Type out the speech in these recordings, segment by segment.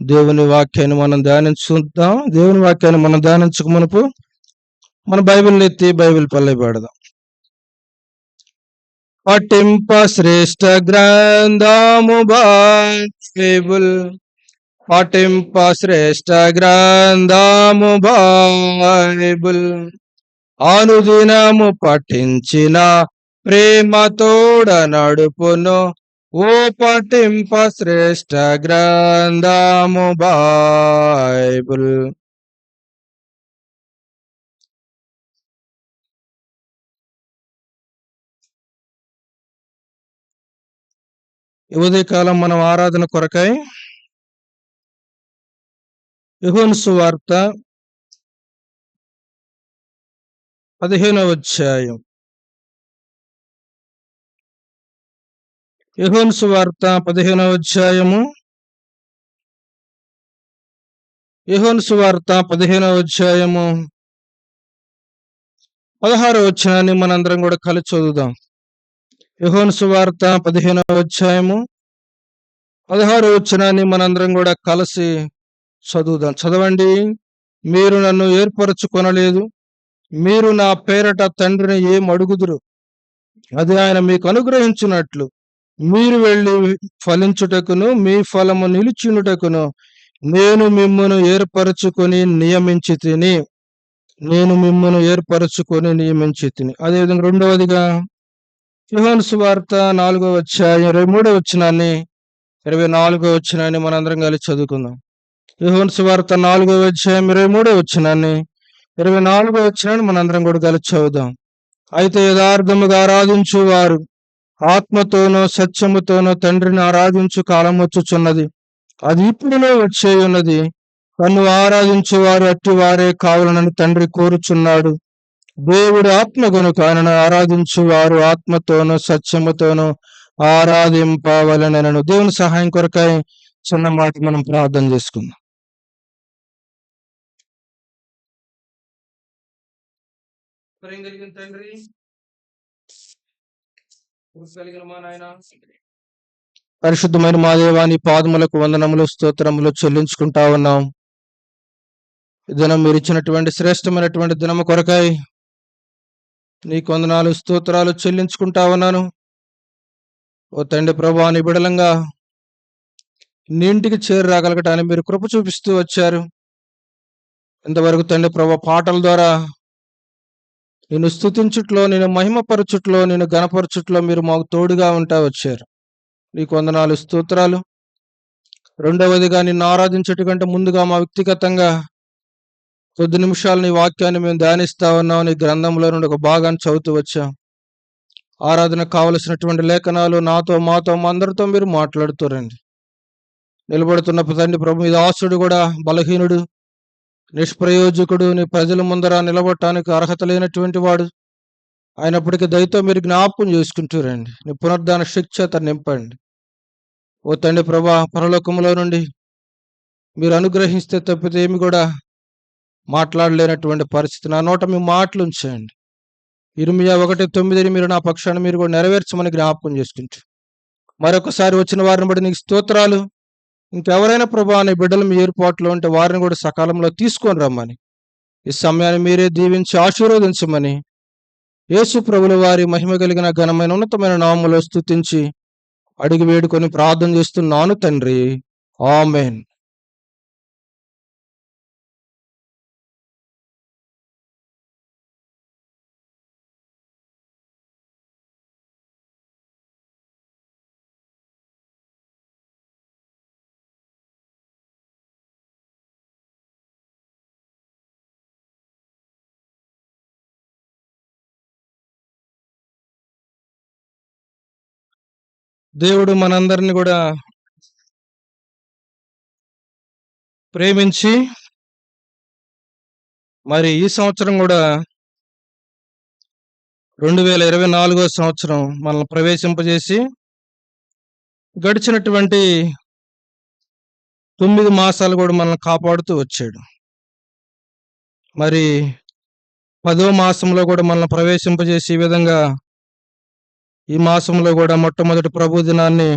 దేవుని వాక్యాన్ని మనం ధ్యానించుకుందాం. దేవుని వాక్యాన్ని మనం ధ్యానించక మునుపు మన బైబిల్ ఎత్తి బైబిల్ పల్లె పెడదాం. పఠింప శ్రేష్ఠ గ్రంథము బైబిల్, పఠింప శ్రేష్ఠ గ్రంథము బైబిల్, అనుదినము పఠించిన ప్రేమ తోడ నడుపును. ఓ పఠింప శ్రేష్ఠ గ్రంథము బైబిల్. ఈ ఉదయకాలం మనం ఆరాధన కొరకై యోహాను సువార్త 15వ అధ్యాయం, యోహాను సువార్త 15వ అధ్యాయము, యోహాను సువార్త 15వ అధ్యాయము 16వ వచనాన్ని మనందరం కూడా కలిసి చదువుదాం. యోహాను సువార్త 15వ అధ్యాయము 16వ వచనాన్ని మనందరం కూడా కలిసి చదువుదాం. చదవండి. మీరు నన్ను ఏర్పరచుకొనలేదు, మీరు నా పేరట తండ్రిని ఏం అడుగుదురు అది ఆయన మీకు అనుగ్రహించినట్లు మీరు వెళ్ళి ఫలించుటకును మీ ఫలము నిలుచునుటకును నేను మిమ్మును ఏర్పరచుకొని నియమించి తిని. అదేవిధంగా రెండవదిగా యోహాను సువార్త 4వ అధ్యాయం 23వ వచనాన్ని 24వ వచనాన్ని మనందరం కలిసి చదువుకుందాం. యోహాను సువార్త 4వ అధ్యాయం 23వ వచనాన్ని 24వ వచనాన్ని మనందరం కూడా కలిసి చదువుదాం. అయితే యథార్థముగా ఆరాధించు వారు ఆత్మతోనో సత్యముతోనో తండ్రిని ఆరాధించు కాలం వచ్చుచున్నది, అది ఇప్పుడునే వచ్చే ఉన్నది. తను ఆరాధించేవారు అట్టి వారే కావాలని తండ్రి కోరుచున్నాడు. దేవుడు ఆత్మ గనుక ఆయనను ఆరాధించువారు ఆత్మతోనూ సత్యముతోనూ ఆరాధింపవలెనను. దేవుని సహాయం కొరకై చిన్న మాట మనం ప్రార్థన చేసుకుందాం. తండ్రి, పరిశుద్ధమైన మా దేవాని పాదములకు వందనములు స్తోత్రములు చెల్లించుకుంటా ఉన్నాం. ఈ దినం మీరు ఇచ్చినటువంటి శ్రేష్టమైనటువంటి దినము కొరకై నీకు వందనాలు స్తోత్రాలు చెల్లించుకుంటా ఉన్నాను. ఓ తండ్రి ప్రభా, నీ బిడలంగా నీ ఇంటికి చేరి రాగలగటానికి మీరు కృప చూపిస్తూ వచ్చారు. ఇంతవరకు తండ్రి ప్రభా, పాటల ద్వారా నేను స్తుతించుట్లో, నేను మహిమపరచుట్లో, నేను గణపరచుట్లో మీరు మాకు తోడుగా ఉంటా వచ్చారు. నీకు వందనాలు స్తోత్రాలు. రెండవదిగా నిన్ను ఆరాధించట కంటే ముందుగా మా వ్యక్తిగతంగా కొద్ది నిమిషాలు నీ వాక్యాన్ని మేము ధ్యానిస్తా ఉన్నాం. నీ గ్రంథంలో నుండి ఒక భాగాన్ని చదువుతూ వచ్చాం. ఆరాధనకు కావలసినటువంటి లేఖనాలు నాతో మాతో మా అందరితో మీరు మాట్లాడుతారండి. నిలబడుతున్న తండ్రి ప్రభు, మీ దాసుడు కూడా బలహీనుడు, నిష్ప్రయోజకుడు, నీ ప్రజల ముందర నిలబడటానికి అర్హత లేనటువంటి వాడు అయినప్పటికీ దయతో మీరు జ్ఞాపకం చేసుకుంటారండి. నీ పునరుద్ధాన శిక్షత నింపండి. ఓ తండ్రి ప్రభా, పరలోకములో నుండి మీరు అనుగ్రహిస్తే తప్పితే ఏమి కూడా మాట్లాడలేనటువంటి పరిస్థితి. నా నోట మీ మాటలు ఉంచండి. ఇర్మియా 1:9 మీరు నా పక్షాన్ని మీరు కూడా నెరవేర్చమని జ్ఞాపకం చేసుకుంటారు. మరొకసారి వచ్చిన వారిని బట్టి నీకు స్తోత్రాలు. ఇంకెవరైనా ప్రభా నీ బిడ్డలు మీ ఏర్పాట్లో ఉంటే వారిని కూడా సకాలంలో తీసుకొని రమ్మని, ఈ సమయాన్ని మీరే దీవించి ఆశీర్వదించమని యేసు ప్రభుల వారి మహిమ కలిగిన ఘనమైన ఉన్నతమైన నామములో స్తుతించి అడిగి వేడుకొని ప్రార్థన చేస్తున్నాను తండ్రి, ఆమేన్. దేవుడు మనందరిని కూడా ప్రేమించి మరి ఈ సంవత్సరం కూడా 2024వ సంవత్సరం మనల్ని ప్రవేశింపజేసి గడిచినటువంటి 9 మాసాలు కూడా మనల్ని కాపాడుతూ వచ్చాడు. మరి 10వ మాసంలో కూడా మనల్ని ప్రవేశింపజేసి ఈ విధంగా ఈ మాసంలో కూడా మొట్టమొదటి ప్రభు దినాన్ని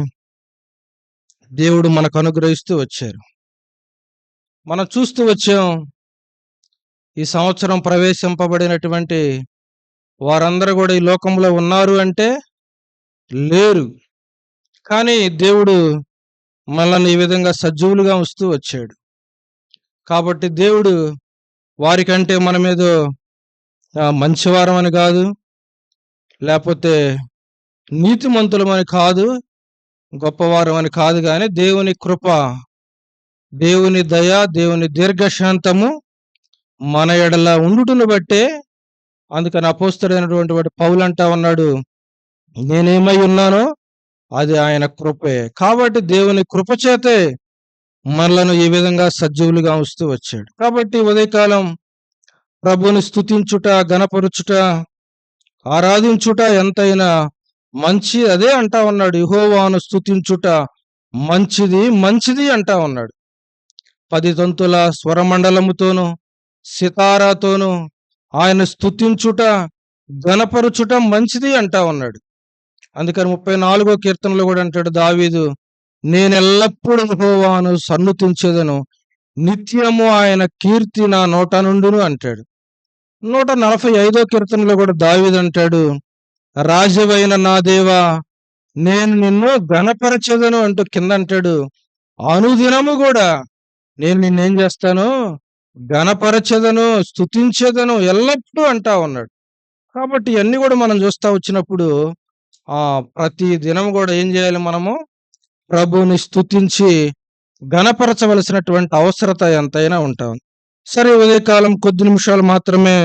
దేవుడు మనకు అనుగ్రహిస్తూ వచ్చారు. మనం చూస్తూ వచ్చాం. ఈ సంవత్సరం ప్రవేశింపబడినటువంటి వారందరూ కూడా ఈ లోకంలో ఉన్నారు అంటే లేరు. కానీ దేవుడు మనల్ని ఈ విధంగా సజీవులుగా ఉంచుతూ వచ్చాడు. కాబట్టి దేవుడు వారికంటే మనమేదో మంచివారం అని కాదు, లేకపోతే నీతిమంతులమని కాదు, గొప్పవారం అని కాదు, కానీ దేవుని కృప, దేవుని దయ, దేవుని దీర్ఘశాంతము మన ఎడల ఉండుటను బట్టే. అందుకని అపోస్తలుడైనటువంటి వాడు పౌలు అంటా ఉన్నాడు, నేనేమై ఉన్నానో అది ఆయన కృపే. కాబట్టి దేవుని కృప చేతే మనలను ఈ విధంగా సజీవులుగా ఉంచుతూ వచ్చాడు. కాబట్టి ఉదయకాలం ప్రభుని స్తుతించుట, గణపరుచుట, ఆరాధించుట ఎంతైనా మంచి. అదే అంటా ఉన్నాడు, యెహోవాను స్తుతించుట మంచిది మంచిది అంటా ఉన్నాడు. 10 తంతుల స్వరమండలముతోను సితారాతోను ఆయన స్తుతించుట, గణపరుచుట మంచిది అంటా ఉన్నాడు. అందుకని 34వ కీర్తనలో కూడా అంటాడు దావీదు, నేనెల్లప్పుడూ యెహోవాను సన్నుతించెదను, నిత్యము ఆయన కీర్తి నా నోట నుండును అంటాడు. 145వ కీర్తనలో కూడా దావీదు అంటాడు, రాజువైన నా దేవా నేను నిన్ను ఘనపరచెదను అంటూ కింద అంటాడు, అనుదినము కూడా నేను నిన్నేం చేస్తాను, ఘనపరచెదను, స్తుతించెదను ఎల్లప్పుడూ అంటా ఉన్నాడు. కాబట్టి ఇవన్నీ కూడా మనం చూస్తా వచ్చినప్పుడు ప్రతి దినం కూడా ఏం చేయాలి, మనము ప్రభువుని స్తుతించి ఘనపరచవలసినటువంటి అవసరత ఎంతైనా ఉంటాం. సరే, ఉదయకాలం కొద్ది నిమిషాలు మాత్రమే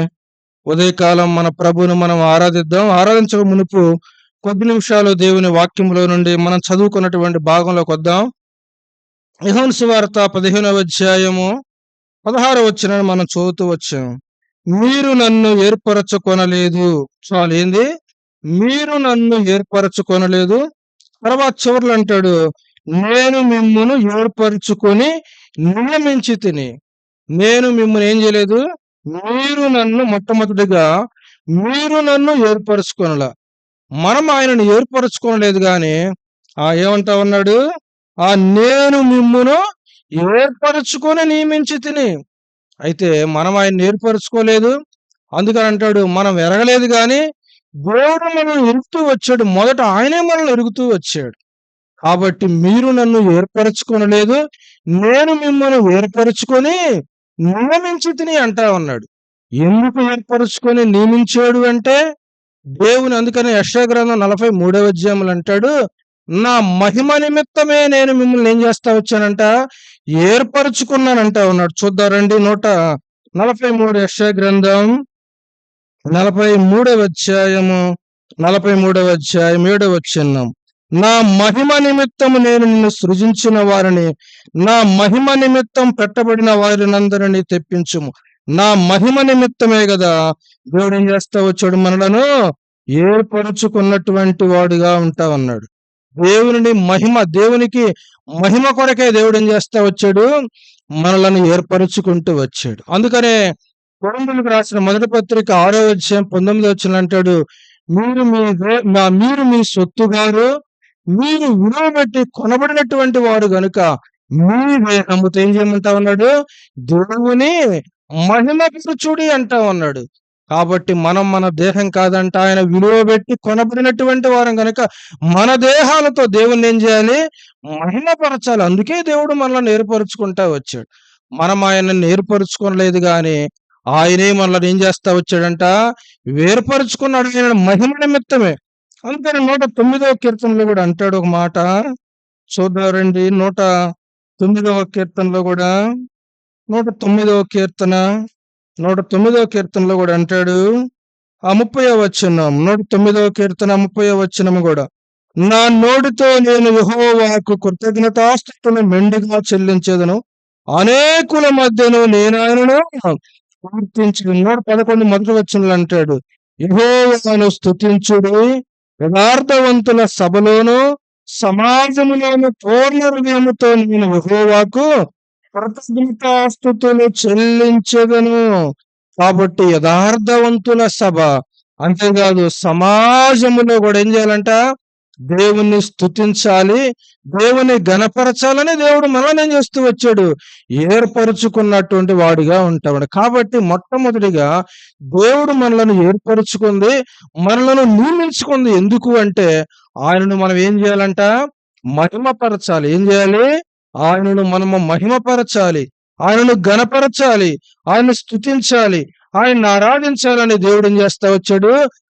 ఉదయకాలం మన ప్రభువుని మనం ఆరాధిద్దాం. ఆరాధించక మునుపు కొద్ది నిమిషాలు దేవుని వాక్యంలో నుండి మనం చదువుకున్నటువంటి భాగంలోకి వద్దాం. యోహాను సువార్త 15వ అధ్యాయము 16వ వచనాన్ని మనం చదువుతూ వచ్చాం. మీరు నన్ను ఏర్పరచుకొనలేదు. చాలు, ఏంది, మీరు నన్ను ఏర్పరచుకొనలేదు. తర్వాత చివర్లు అంటాడు, నేను మిమ్మును ఏర్పరచుకొని నియమించి తిని. నేను మిమ్మల్ని ఏం చేయలేదు, మీరు నన్ను, మొట్టమొదటిగా మీరు నన్ను ఏర్పరచుకొనలా. మనం ఆయనను ఏర్పరచుకోలేదు, కానీ ఏమంటా ఉన్నాడు, నేను మిమ్మును ఏర్పరచుకొని నియమించి తిని. అయితే మనం ఆయన ఏర్పరచుకోలేదు. అందుకని అంటాడు, మనం ఎరగలేదు, కానీ దేవుడు మనల్ని ఎరుగుతూ వచ్చాడు. మొదట ఆయనే మనల్ని ఎరుగుతూ వచ్చాడు. కాబట్టి మీరు నన్ను ఏర్పరచుకొనలేదు, నేను మిమ్మల్ని ఏర్పరచుకొని నియమించి తిని అంటా ఉన్నాడు. ఎందుకు ఏర్పరచుకొని నియమించాడు అంటే దేవుని. అందుకని యెషయా గ్రంథం 43వ అధ్యాయంలో అంటాడు, నా మహిమ నిమిత్తమే నేను మిమ్మల్ని ఏం చేస్తా వచ్చానంట, ఏర్పరచుకున్నానంటా ఉన్నాడు. చూద్దారండి, 143 యెషయా గ్రంథం 43వ అధ్యాయము 43వ అధ్యాయం 7వ వచనం. నా మహిమ నిమిత్తము నేను నిన్ను సృజించిన వారిని, నా మహిమ నిమిత్తం పెట్టబడిన వారినందరినీ తెప్పించుము. నా మహిమ నిమిత్తమే కదా దేవుడు ఏం చేస్తా వచ్చాడు, మనలను ఏర్పరచుకున్నటువంటి వాడుగా ఉంటా ఉన్నాడు. దేవుని మహిమ, దేవునికి మహిమ కొరకే దేవుడు ఏం చేస్తా వచ్చాడు, మనలను ఏర్పరచుకుంటూ వచ్చాడు. అందుకనే కొరింథీయులకు రాసిన మొదటి పత్రిక 6వ అధ్యాయం 19వ వచనం అంటాడు, మీరు మీ సొత్తుగారు, మీరు విలువ పెట్టి కొనబడినటువంటి వారు గనుక మీ దేహముతో ఏం చేయమంటా ఉన్నాడు, దేవుని మహిమపరచుడి అంటా ఉన్నాడు. కాబట్టి మనం మన దేహం కాదంట, ఆయన విలువ పెట్టి కొనబడినటువంటి వారం కనుక మన దేహాలతో దేవుణ్ణి ఏం చేయాలి, మహిమపరచాలి. అందుకే దేవుడు మనల్ని ఏర్పరచుకుంటా వచ్చాడు. మనం ఆయనను ఏర్పరచుకోలేదు, కానీ ఆయనే మనల్ని ఏం చేస్తా వచ్చాడంట, వేర్పరచుకున్నాడు ఆయన మహిమ నిమిత్తమే. అందుకని 109వ కీర్తనలో కూడా అంటాడు ఒక మాట, చూద్దారండి. 109వ కీర్తనలో కూడా 109వ కీర్తన 109వ కీర్తనలో కూడా అంటాడు, 30వ వచనం, 109వ కీర్తన 30వ వచనం కూడా, నా నోటితో నేను యెహోవాకు కృతజ్ఞతాస్తుతులను మెండుగా చెల్లించేదను, అనేకుల మధ్యను నేను ఆయనను కీర్తించి. 111 మొదటి వచనంలో అంటాడు, యెహోవాను స్తుతించుడి, యథార్థవంతుల సభలోను సమాజములోను పూర్ణ హృదయముతో నేను యెహోవాకు కృతజ్ఞతాస్తుతులు చెల్లించెదను. కాబట్టి యథార్థవంతుల సభ, అంతేకాదు సమాజములో కూడా ఏం చేయాలంట, దేవుణ్ణి స్తుతించాలి, దేవుని ఘనపరచాలని దేవుడు మనల్ని ఏం చేస్తూ వచ్చాడు, ఏర్పరచుకున్నటువంటి వాడిగా ఉంటాడు. కాబట్టి మొట్టమొదటిగా దేవుడు మనలను ఏర్పరచుకుంది, మనలను నియమించుకుంది. ఎందుకు అంటే ఆయనను మనం ఏం చేయాలంట, మహిమపరచాలి. ఏం చేయాలి, ఆయనను మనము మహిమపరచాలి, ఆయనను ఘనపరచాలి, ఆయనను స్తుతించాలి, ఆయన్ని ఆరాధించాలని దేవుడు ఏం చేస్తా వచ్చాడు,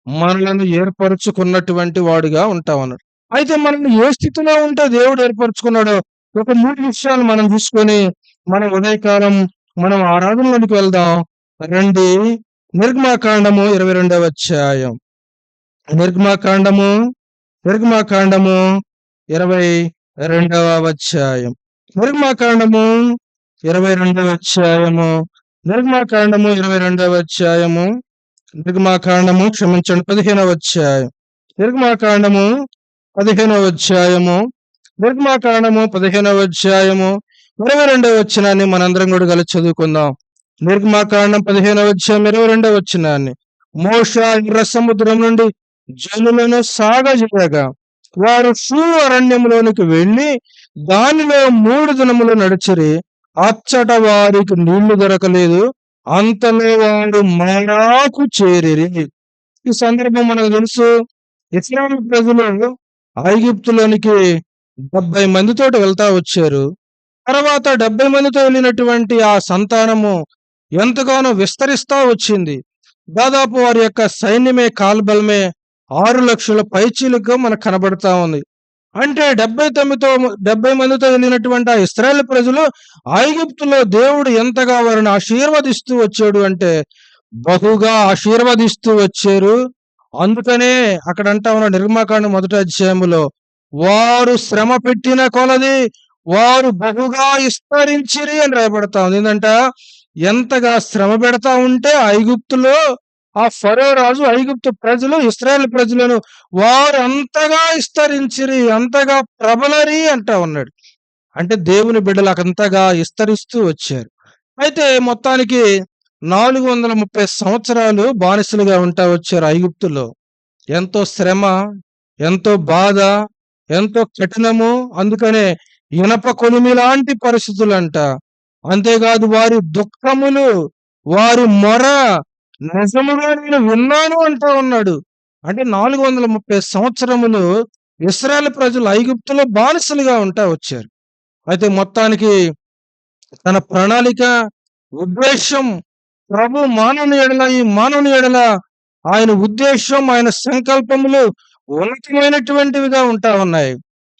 మనలను ఏర్పరచుకున్నటువంటి వాడుగా ఉంటామన్నాడు. అయితే మనల్ని ఏ స్థితిలో ఉంటే దేవుడు ఏర్పరచుకున్నాడో ఒక 3 విషయాలు మనం చూసుకొని మనం ఉదయకాలం మనం ఆరాధనలోనికి వెళ్దాం రండి. నిర్గమాకాండము 22వ అధ్యాయం. నిర్గమాకాండము 22వ అధ్యాయం. నిర్గమాకాండము 22వ అధ్యాయము. నిర్గమాకాండము 22వ అధ్యాయము. నిర్గమాకాండము క్షమించండి 15వ అధ్యాయం. నిర్గమాకాండము 15వ అధ్యాయము. నిర్గమాకాండము 15వ అధ్యాయము 22వ వచనాన్ని మనందరం కూడా కలిసి చదువుకుందాం. నిర్గమాకాండం 15వ అధ్యాయం 22వ వచనాన్ని. మోషే ఎర్ర సముద్రం నుండి జనులను సాగజేయగా వారు షూరు అరణ్యంలోనికి వెళ్ళి దానిలో 3 దినములు నడిచిరి. అచ్చట వారికి నీళ్లు దొరకలేదు. అంతలో వారు మారాకు చేరిరి. ఈ సందర్భం మనకు తెలుసు. ఇశ్రాయేలు ప్రజలు ఐగుప్తులోనికి 70 మందితోటి వెళ్తా వచ్చారు. తర్వాత 70 మందితో వెళ్ళినటువంటి ఆ సంతానము ఎంతగానో విస్తరిస్తా వచ్చింది. దాదాపు వారి యొక్క సైన్యమే కాల్బలమే 6 లక్షల పైచీలుగా మనకు కనబడతా ఉంది. అంటే 70 మందితో వెళ్ళినటువంటి ఆ ఇశ్రాయేలు ప్రజలు ఐగుప్తులో దేవుడు ఎంతగా వారిని ఆశీర్వదిస్తూ వచ్చాడు అంటే బహుగా ఆశీర్వదిస్తూ వచ్చారు. అందుకనే అక్కడ అంటా ఉన్న నిర్గమాకాండం 1వ అధ్యాయములో వారు శ్రమ పెట్టిన కొలది వారు బహుగా విస్తరించిరి అని రాయబడతా ఉంది. ఏంటంట, ఎంతగా శ్రమ పెడతా ఉంటే ఐగుప్తులో ఆ ఫరో రాజు ఐగుప్తు ప్రజలు ఇశ్రాయేలు ప్రజలను వారు అంతగా విస్తరించిరి, అంతగా ప్రబలరి అంటా ఉన్నాడు. అంటే దేవుని బిడ్డలకు అంతగా విస్తరిస్తూ వచ్చారు. అయితే మొత్తానికి 430 సంవత్సరాలు బానిసలుగా ఉంటా వచ్చారు ఐగుప్తులో. ఎంతో శ్రమ, ఎంతో బాధ, ఎంతో కఠినము. అందుకనే ఇనప కొలిమి లాంటి పరిస్థితులంట. అంతేకాదు వారి దుఃఖములు, వారి మొర నిజముగా నేను విన్నాను అంటూ ఉన్నాడు. అంటే 430 సంవత్సరములు ఇశ్రాయేలు ప్రజలు ఐగుప్తులో బానిసలుగా ఉంటా వచ్చారు. అయితే మొత్తానికి తన ప్రణాళిక, ఉద్దేశం ప్రభు మానవుని ఎడల, ఈ మానవుని ఎడల ఆయన ఉద్దేశం, ఆయన సంకల్పములు ఉన్నతమైనటువంటివిగా ఉంటా ఉన్నాయి.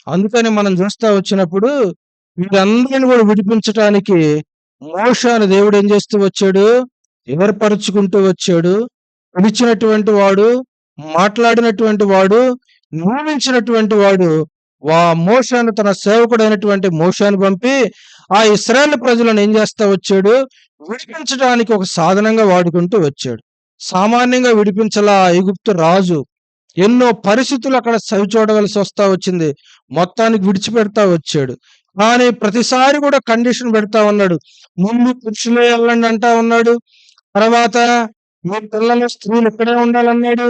అందుకని మనం చూస్తా వచ్చినప్పుడు వీరందరిని కూడా విడిపించటానికి మోషేను దేవుడు ఏం చేస్తూ వచ్చాడు, ఏర్పరచుకుంటూ వచ్చాడు. పిలిచినటువంటి వాడు, మాట్లాడినటువంటి వాడు, నియమించినటువంటి వాడు మోషేను తన సేవకుడైనటువంటి మోషేను పంపి ఆ ఇశ్రాయేలు ప్రజలను ఏం చేస్తా వచ్చాడు, విడిపించడానికి ఒక సాధనంగా వాడుకుంటూ వచ్చాడు. సామాన్యంగా విడిపించలా ఐగుప్తు రాజు. ఎన్నో పరిస్థితులు అక్కడ సవి చూడవలసి వస్తా వచ్చింది. మొత్తానికి విడిచిపెడతా వచ్చాడు. కానీ ప్రతిసారి కూడా కండిషన్ పెడతా ఉన్నాడు. ముందు పురుషులే వెళ్ళండి అంటా ఉన్నాడు. తర్వాత మీ పిల్లలు, స్త్రీలు ఇక్కడే ఉండాలన్నాడు.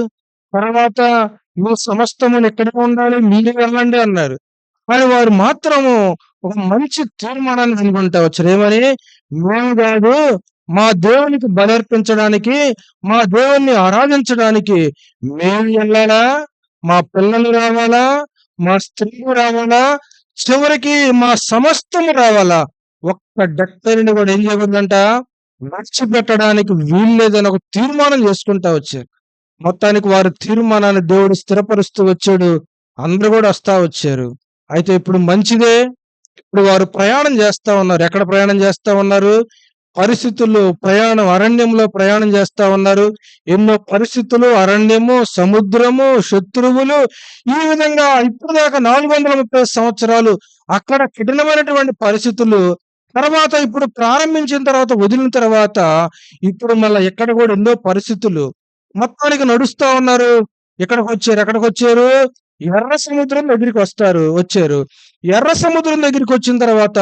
తర్వాత మీ సమస్తమును ఇక్కడే ఉండాలి, మీరు వెళ్ళండి అన్నారు. కానీ వారు మాత్రము ఒక మంచి తీర్మానాన్ని అనుకుంటా వచ్చారు. ఏమని, మేము కాదు, మా దేవునికి బలర్పించడానికి, మా దేవుణ్ణి ఆరాధించడానికి మేము వెళ్ళాలా, మా పిల్లలు రావాలా, మా స్త్రీలు రావాలా, చివరికి మా సమస్తము రావాలా. ఒక్క డెక్కరిని కూడా ఏం చేయకూడదంట, విడిచిపెట్టడానికి వీల్లేదని ఒక తీర్మానం చేసుకుంటా వచ్చారు. మొత్తానికి వారి తీర్మానాన్ని దేవుడు స్థిరపరుస్తూ వచ్చాడు. అందరూ కూడా వస్తా వచ్చారు. అయితే ఇప్పుడు మంచిదే. ఇప్పుడు వారు ప్రయాణం చేస్తా ఉన్నారు. ఎక్కడ ప్రయాణం చేస్తా ఉన్నారు? పరిస్థితుల్లో ప్రయాణం, అరణ్యంలో ప్రయాణం చేస్తా ఉన్నారు. ఎన్నో పరిస్థితులు, అరణ్యము, సముద్రము, శత్రువులు, ఈ విధంగా ఇప్పుడు దాకా 430 సంవత్సరాలు అక్కడ కఠినమైనటువంటి పరిస్థితులు. తర్వాత ఇప్పుడు ప్రారంభించిన తర్వాత, వదిలిన తర్వాత ఇప్పుడు మళ్ళీ ఎక్కడ కూడా ఎన్నో పరిస్థితులు. మొత్తానికి నడుస్తా ఉన్నారు. ఎక్కడికి వచ్చారు? ఎర్ర సముద్రం దగ్గరికి వచ్చారు. ఎర్ర సముద్రం దగ్గరికి వచ్చిన తర్వాత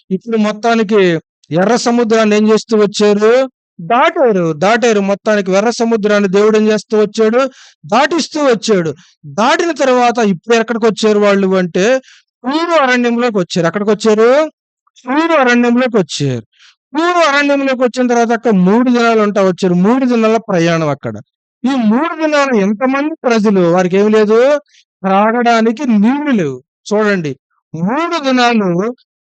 ఇప్పుడు మొత్తానికి ఎర్ర సముద్రాన్ని ఏం చేస్తూ వచ్చారు? దాటారు మొత్తానికి. ఎర్ర సముద్రాన్ని దేవుడు ఏం చేస్తూ వచ్చాడు, దాటిస్తూ వచ్చాడు. దాటిన తర్వాత ఇప్పుడు ఎక్కడికి వచ్చారు వాళ్ళు అంటే పూరు అరణ్యంలోకి వచ్చారు. ఎక్కడికి వచ్చారు, పూరు అరణ్యంలోకి వచ్చారు. పూరు అరణ్యంలోకి వచ్చిన తర్వాత అక్కడ 3 దినాలు ఉంటా వచ్చారు. 3 దినాల ప్రయాణం అక్కడ. ఈ 3 దినాలు ఎంతమంది ప్రజలు, వారికి ఏమి లేదు, త్రాగడానికి నీళ్లు లేవు. చూడండి, 3 దినాలు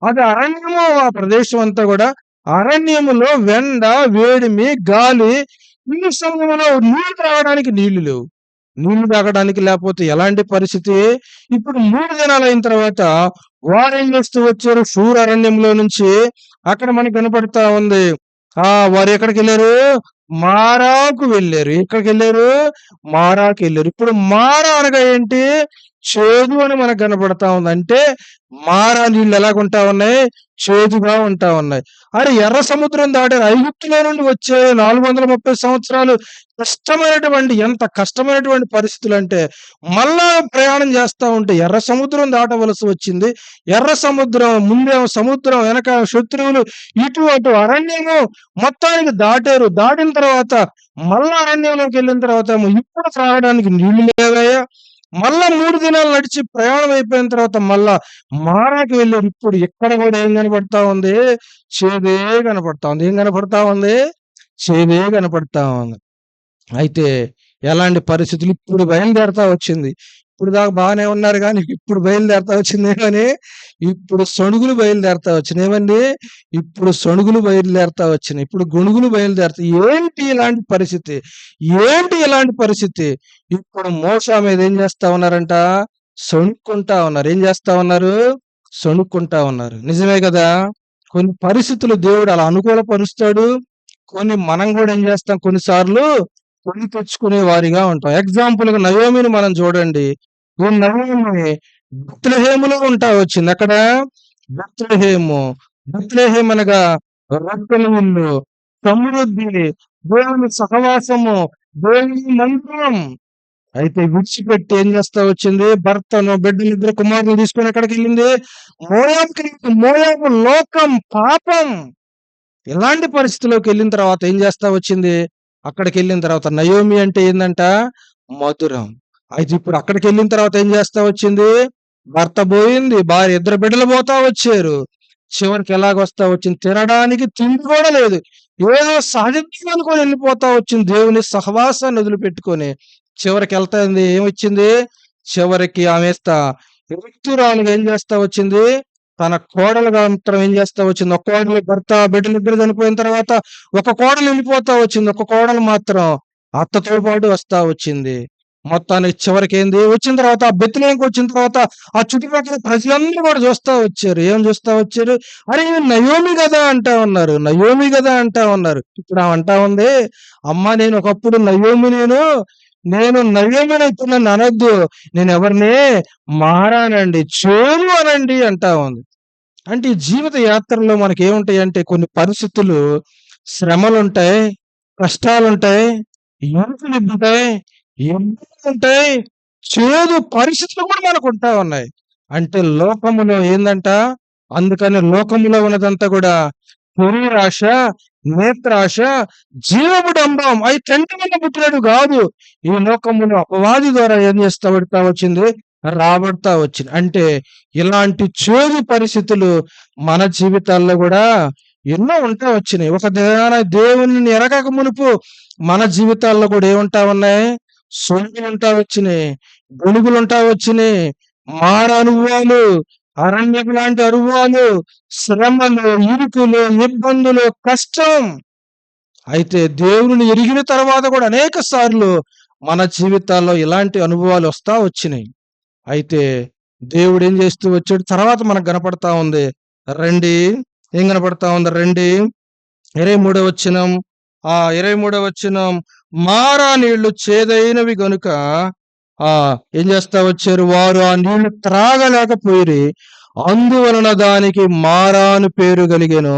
అది అరణ్యము. ఆ ప్రదేశం అంతా కూడా అరణ్యములో వెండ, వేడిమి, గాలి. ఈ సమయంలో నీళ్లు త్రాగడానికి నీళ్లు లేవు. నీళ్లు తాగడానికి లేకపోతే ఎలాంటి పరిస్థితి? ఇప్పుడు 3 దినాలు అయిన తర్వాత వారేం చేస్తూ వచ్చారు, షూర్ అరణ్యంలో నుంచి. అక్కడ మనకు కనపడతా ఉంది. వారు ఎక్కడికి వెళ్ళారు, మారాకు వెళ్ళారు. ఎక్కడికి వెళ్ళారు, మారాకు వెళ్ళారు. ఇప్పుడు మారా అనగా ఏంటి, చేదు అని మనకు కనపడతా ఉంది. అంటే మారా నీళ్ళు ఎలాగుంటా ఉన్నాయి, చేదుగా ఉంటా ఉన్నాయి. అరే ఎర్ర సముద్రం దాటారు. ఐగుప్తులో నుండి వచ్చే 430 సంవత్సరాలు ఎంత కష్టమైనటువంటి పరిస్థితులు అంటే మళ్ళా ప్రయాణం చేస్తా ఉంటే ఎర్ర సముద్రం దాటవలసి వచ్చింది. ఎర్ర సముద్రం ముందేమో సముద్రం, వెనక శత్రువులు, ఇటు అటు అరణ్యము మొత్తానికి దాటారు. దాటిన తర్వాత మళ్ళా అరణ్యంలోకి వెళ్ళిన తర్వాత ఇప్పుడు త్రాగడానికి నీళ్లు లేవయ్యా. మళ్ళా 3 దినాలు నడిచి ప్రయాణం అయిపోయిన తర్వాత మళ్ళా మారాకి వెళ్ళారు. ఇప్పుడు ఇక్కడ కూడా ఏం కనపడతా ఉంది, చేదే కనపడతా ఉంది. ఏం కనపడతా ఉంది, చేదే కనపడతా ఉంది. అయితే ఎలాంటి పరిస్థితులు, ఇప్పుడు బయలుదేరతా వచ్చింది. ఇప్పుడు దాకా బాగానే ఉన్నారు కానీ ఇప్పుడు బయలుదేరతా వచ్చింది. కానీ ఇప్పుడు సణుగులు బయలుదేరతా వచ్చినాయి. ఏమండి, ఇప్పుడు సణుగులు బయలుదేరతా వచ్చినాయి. ఇప్పుడు గొణుగులు బయలుదేరతాయి. ఏంటి ఇలాంటి పరిస్థితి, ఏంటి ఇలాంటి పరిస్థితి? ఇప్పుడు మోషా మీద ఏం చేస్తా ఉన్నారంట, సణుక్కుంటా ఉన్నారు. ఏం చేస్తా ఉన్నారు, సణుక్కుంటా ఉన్నారు. నిజమే కదా, కొన్ని పరిస్థితులు దేవుడు అలా అనుకూలపరుస్తాడు. కొన్ని మనం కూడా ఏం చేస్తాం, కొన్నిసార్లు కొని తెచ్చుకునే వారిగా ఉంటాం. ఎగ్జాంపుల్ గా నయోమిని మనం చూడండి. ఈ నయోమి బెత్లెహేములో ఉంటా వచ్చింది. అక్కడ బెత్లెహేం అనగా రొట్టెల ఇల్లు, సమృద్ధి, దేవుని సహవాసము, దేవుని మందిరం. అయితే విడిచిపెట్టి ఏం చేస్తా వచ్చింది, భర్తను, బిడ్డలు, 2 కుమారులు తీసుకొని ఎక్కడికి వెళ్ళింది, మోయాబు లోకం, పాపం. ఇలాంటి పరిస్థితిలోకి వెళ్ళిన తర్వాత ఏం చేస్తా వచ్చింది, అక్కడికి వెళ్ళిన తర్వాత నయోమి అంటే ఏందంట, మధురం. అయితే ఇప్పుడు అక్కడికి వెళ్ళిన తర్వాత ఏం చేస్తా వచ్చింది, భర్త పోయింది, భార్య, 2 బిడ్డలు పోతా వచ్చారు. చివరికి ఎలాగొస్తా వచ్చింది, తినడానికి తిండి కూడా లేదు. ఏదో సహజత్వం అనుకొని వెళ్ళిపోతా వచ్చింది. దేవుని సహవాసాన్ని వదిలిపెట్టుకొని చివరికి వెళ్తాంది. ఏమొచ్చింది, చివరికి ఆమె ఋతురాలుగా ఏం చేస్తా వచ్చింది, తన కోడలుగా మాత్రం ఏం చేస్తా వచ్చింది. ఒక కోడలు, భర్త, బిడ్డలు 2 చనిపోయిన తర్వాత ఒక కోడలు వెళ్ళిపోతా వచ్చింది. ఒక కోడలు మాత్రం అత్తతో పాటు వస్తా వచ్చింది. మొత్తానికి చివరికి ఏంది, వచ్చిన తర్వాత ఆ బెత్లెహేంకి వచ్చిన తర్వాత ఆ చుట్టుపక్కల ప్రజలందరూ కూడా చూస్తా వచ్చారు. ఏం చూస్తా వచ్చారు, అరే నయోమి కదా అంటా ఉన్నారు, నయోమి కదా అంటా ఉన్నారు. ఇప్పుడు ఆమె అంటా ఉంది, అమ్మ నేను ఒకప్పుడు నయోమి, నేను నయోమిని అయితే నన్ను అనొద్దు, నేను ఎవరిని, మారానండి, చేరు అనండి అంటా ఉంది. అంటే ఈ జీవిత యాత్రలో మనకి ఏముంటాయి అంటే కొన్ని పరిస్థితులు, శ్రమలుంటాయి, కష్టాలుంటాయి, ఇరుకులు ఉంటాయి, ఇబ్బందులు ఉంటాయి, చేదు పరిస్థితులు కూడా మనకు ఉంటా ఉన్నాయి. అంటే లోకములో ఏందంట, అందుకని లోకములో ఉన్నదంతా కూడా శరీరాశ, నేత్రాశ, జీవముడంబం. అవి తండ్రి వల్ల పుట్టినట్టు కాదు. ఈ లోకములో అపవాది ద్వారా ఏం చేస్తా పడతా వచ్చింది, రాబడతా వచ్చింది. అంటే ఇలాంటి చేదు పరిస్థితులు మన జీవితాల్లో కూడా ఎన్నో ఉంటా వచ్చినాయి. ఒక దినాన దేవుని ఎరగక మునుపు మన జీవితాల్లో కూడా ఏముంటా ఉన్నాయి, సొంగులు ఉంటా వచ్చినాయి, గొడుగులు ఉంటా వచ్చినాయి, మార అనుభవాలు, అరణ్యపు లాంటి అనుభవాలు, శ్రమలు, ఇరుకులు, ఇబ్బందులు, కష్టం. అయితే దేవుని ఎరిగిన తర్వాత కూడా అనేక సార్లు మన జీవితాల్లో ఇలాంటి అనుభవాలు వస్తా వచ్చినాయి. అయితే దేవుడు ఏం చేస్తూ వచ్చాడు, తర్వాత మనకు కనపడతా ఉంది. రండి, ఏం కనపడతా ఉంది, రండి 23వ వచనం. 23వ వచనం, మారా నీళ్లు చేదైనవి గనుక ఏం చేస్తా వచ్చారు, వారు ఆ నీళ్లు త్రాగలేకపోయి, అందువలన దానికి మారాను పేరు కలిగెను.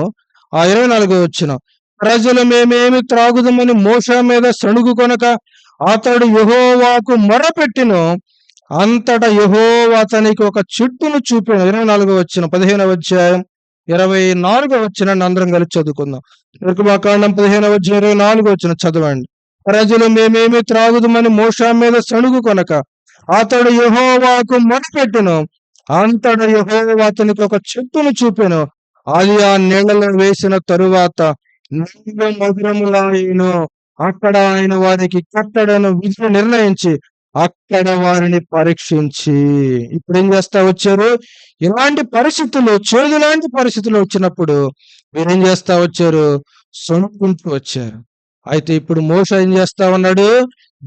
24వ వచనం, ప్రజలు మేమేమి త్రాగుదామని మోషే మీద సణుగు కొనక అతడు యెహోవాకు మొరపెట్టెను. అంతటా యెహోవా అతనికి ఒక చెట్టును చూపెను. 24వ వచనం, 15వ అధ్యాయం 24వ వచనాన్ని అందరం కలిసి చదువుకుందాం. నిర్గమకాండం 15:24 చదవండి. ప్రజలు మేమేమి త్రాగుదుమని మోషే మీద సణుగు కొనక అతడు యెహోవాకు మొరపెట్టెను. అంతటా యెహోవా అతనికి ఒక చెట్టును చూపెను. అది ఆ నీళ్లలో వేసిన తరువాత నీళ్లు మధురములాయెను. అక్కడ ఆయన వారికి కట్టడను విధి నిర్ణయించి అక్కడ వారిని పరీక్షించి. ఇప్పుడు ఏం చేస్తా వచ్చారు? ఇలాంటి పరిస్థితులు, చేదు లాంటి పరిస్థితులు వచ్చినప్పుడు వీరేం చేస్తా వచ్చారు? సొనుక్కుంటూ వచ్చారు. అయితే ఇప్పుడు మోషే ఏం చేస్తా ఉన్నాడు?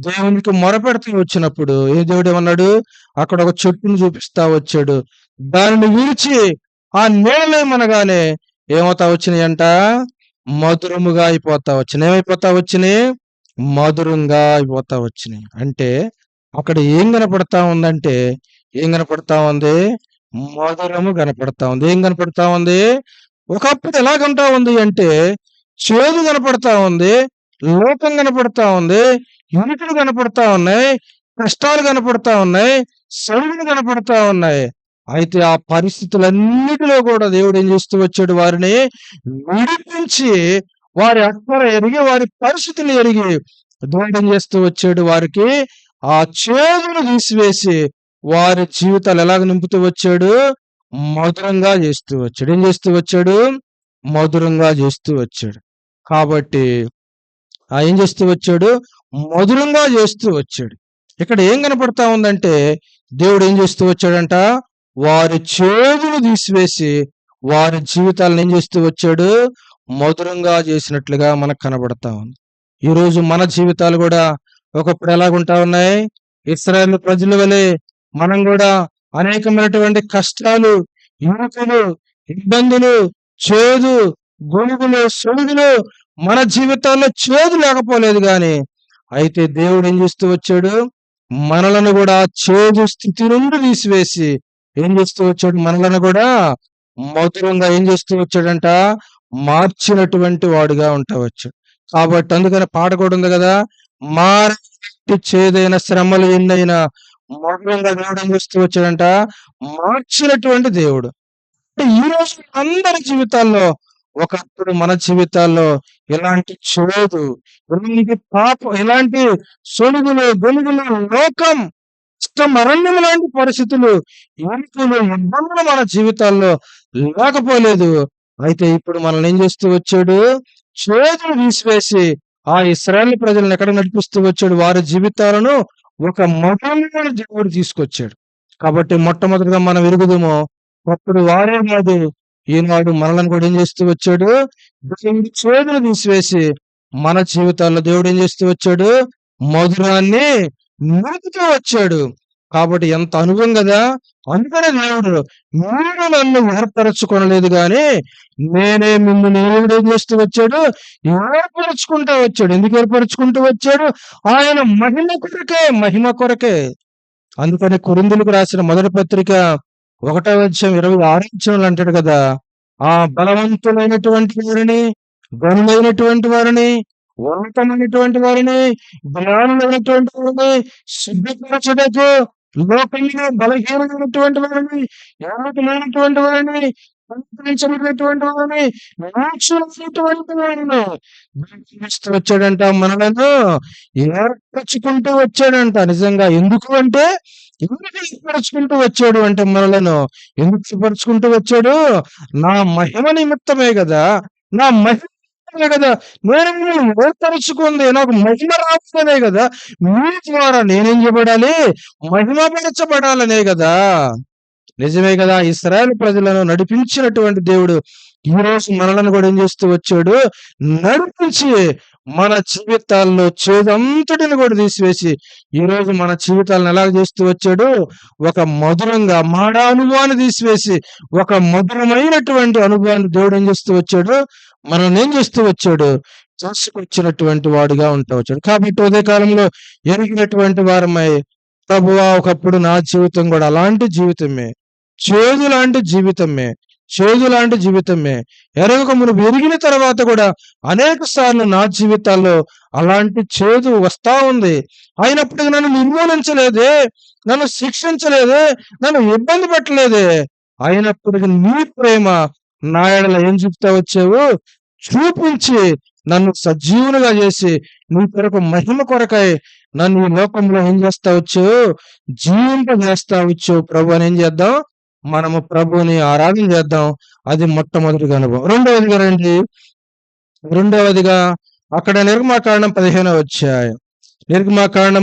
దేవునికి మొరపెడుతూ వచ్చినప్పుడు ఏ దేవుడు ఏమన్నాడు? అక్కడ ఒక చెట్టును చూపిస్తా వచ్చాడు. దానిని విరిచి ఆ నీళ్ళేమనగానే ఏమవుతా వచ్చినాయంట? మధురముగా అయిపోతా వచ్చినాయి. ఏమైపోతా వచ్చినాయి? మధురంగా అయిపోతా వచ్చినాయి. అంటే అక్కడ ఏం కనపడతా ఉందంటే, ఏం కనపడతా ఉంది? మధురము కనపడతా ఉంది. ఏం కనపడతా ఉంది? ఒకప్పుడు ఎలాగంటా ఉంది అంటే చేదు కనపడతా ఉంది, లోకం కనపడతా ఉంది, ఇరుకులు కనపడతా ఉన్నాయి, కష్టాలు కనపడతా ఉన్నాయి, సరుకులు కనపడతా ఉన్నాయి. అయితే ఆ పరిస్థితులన్నిటిలో కూడా దేవుడు ఏం చేస్తూ వచ్చాడు? వారిని విడిపించి, వారి అక్కర ఎరిగి, వారి పరిస్థితులు ఎరిగి దేవుడు ఏం చేస్తూ వచ్చాడు? వారికి ఆ చేదును తీసివేసి వారి జీవితాలు ఎలాగ నింపుతూ వచ్చాడు? మధురంగా చేస్తూ వచ్చాడు. ఏం చేస్తూ వచ్చాడు? మధురంగా చేస్తూ వచ్చాడు. కాబట్టి ఏం చేస్తూ వచ్చాడు? మధురంగా చేస్తూ వచ్చాడు. ఇక్కడ ఏం కనపడతా ఉందంటే దేవుడు ఏం చేస్తూ వచ్చాడంట? వారి చేదును తీసివేసి వారి జీవితాలను ఏం చేస్తూ వచ్చాడు? మధురంగా చేసినట్లుగా మనకు కనబడతా ఉంది. ఈరోజు మన జీవితాలు కూడా ఒకప్పుడు ఎలాగుంటా ఉన్నాయి? ఇశ్రాయేలు ప్రజల వలె మనం కూడా అనేకమైనటువంటి కష్టాలు, ఇరుకులు, ఇబ్బందులు, చేదు, గొలుగులు, సొలుగులు మన జీవితాల్లో చేదు లేకపోలేదు గాని, అయితే దేవుడు ఏం చేస్తూ వచ్చాడు? మనలను కూడా చేదు స్థితి నుండి తీసివేసి ఏం చేస్తూ వచ్చాడు? మనలను కూడా మధురంగా ఏం చేస్తూ వచ్చాడంట? మార్చినటువంటి వాడుగా ఉంటా వచ్చాడు. కాబట్టి అందుకని పాట కూడా ఉంది కదా, మారటి చేదైన శ్రమలు ఎన్నైనా మధురంగా దేవుడు ఏం చేస్తూ వచ్చాడంట? మార్చినటువంటి దేవుడు. ఈ రోజు అందరి జీవితాల్లో, ఒకప్పుడు మన జీవితాల్లో ఇలాంటి చేదు, ఇలాంటి పాపం, ఇలాంటి సొలుగులు, గొలుగులు, లోకం, అరణ్యం లాంటి పరిస్థితులు, ఇరుకులు, ఇబ్బందులు మన జీవితాల్లో లేకపోలేదు. అయితే ఇప్పుడు మనల్ని ఏం చేస్తూ వచ్చాడు? చేతులు తీసివేసి ఆ ఇశ్రాయేలు ప్రజలను ఎక్కడ నడిపిస్తూ వచ్చాడు? వారి జీవితాలను ఒక మధురమైన దేవుడు తీసుకొచ్చాడు. కాబట్టి మొట్టమొదటిగా మనం ఎరుగుదాము, అప్పుడు వారే కాదు, ఈనాడు మనల్ని కూడా ఏం చేస్తూ వచ్చాడు? దేవుడి చేతులు తీసివేసి మన జీవితాల్లో దేవుడు ఏం చేస్తూ వచ్చాడు? మధురాన్ని నింపుతూ వచ్చాడు. కాబట్టి ఎంత అనుభవం కదా. అందుకనే దేవుడు మీరు నన్ను ఏర్పరచుకొనలేదు గాని నేనే మిమ్మల్ని ఏం చేస్తూ వచ్చాడు? ఏర్పరచుకుంటూ వచ్చాడు. ఎందుకు ఏర్పరచుకుంటూ వచ్చాడు? ఆయన మహిమ కొరకే, మహిమ కొరకే. అందుకని కొరింథీయులకు రాసిన మొదటి పత్రిక 1:26 అంటాడు కదా, ఆ బలవంతులైనటువంటి వారిని, గనులైనటువంటి వారిని, ఉన్నతమైనటువంటి వారిని, జ్ఞానులైనటువంటి వారిని సిద్ధపరచుటకు లోకంలో బలహీనమైనటువంటి వారిని, ఎవరికైనటువంటి వారిని, సంతరించినటువంటి వారిని, మోక్షమైనటువంటి వారిని వచ్చాడంట. మనలను ఏర్పరచుకుంటూ వచ్చాడంట. నిజంగా ఎందుకు అంటే, ఎందుకు ఏర్పరచుకుంటూ వచ్చాడు అంటే, మనలను ఎందుకు ఏర్పరచుకుంటూ వచ్చాడు? నా మహిమ నిమిత్తమే కదా, నా మహిమ కదా, నేను మిమ్మల్ని ఏర్పరచుకుంది నాకు మహిమ రావాలనే కదా, మీ ద్వారా నేనేం చేయబడాలి? మహిమపరచబడాలనే కదా. నిజమే కదా. ఇశ్రాయేలు ప్రజలను నడిపించినటువంటి దేవుడు ఈ రోజు మనలను కూడా ఏం చేస్తూ వచ్చాడు? నడిపించి మన జీవితాల్లో చేదంతటిని కూడా తీసివేసి ఈ రోజు మన జీవితాలను ఎలా చేస్తూ వచ్చాడు? ఒక మధురంగా, మాడ అనుభవాన్ని తీసివేసి ఒక మధురమైనటువంటి అనుభవాన్ని దేవుడు ఏం చేస్తూ వచ్చాడు? మనల్ని ఏం చేస్తూ వచ్చాడు? చేసుకొచ్చినటువంటి వాడుగా ఉంటా వచ్చాడు. కాబట్టి ఉదయ కాలంలో ఎరిగినటువంటి వారమై, ప్రభువా ఒకప్పుడు నా జీవితం కూడా అలాంటి జీవితమే, చేదు లాంటి జీవితమే, చేదు లాంటి జీవితమే, ఎరగక మునుపు ఎరిగిన తర్వాత కూడా అనేక సార్లు నా జీవితాల్లో అలాంటి చేదు వస్తా ఉంది. అయినప్పటికీ నన్ను నిర్మూలించలేదే, నన్ను శిక్షించలేదే, నన్ను ఇబ్బంది పెట్టలేదే. అయినప్పటికీ నీ ప్రేమ నా ఎడల ఏం చూపుతా వచ్చావు? చూపించి నన్ను సజీవునిగా చేసి నీ కొరకు మహిమ కొరకై నన్ను ఈ లోకంలో ఏం చేస్తా వచ్చావు? జీవింపజేస్తా వచ్చావు ప్రభు అని ఏం చేద్దాం? మనము ప్రభుని ఆరాధన చేద్దాం. అది మొట్టమొదటిగా అనుభవం. రెండవదిగా అక్కడ నిర్గమాకాండం 15వ అధ్యాయం. నిర్గమాకాండం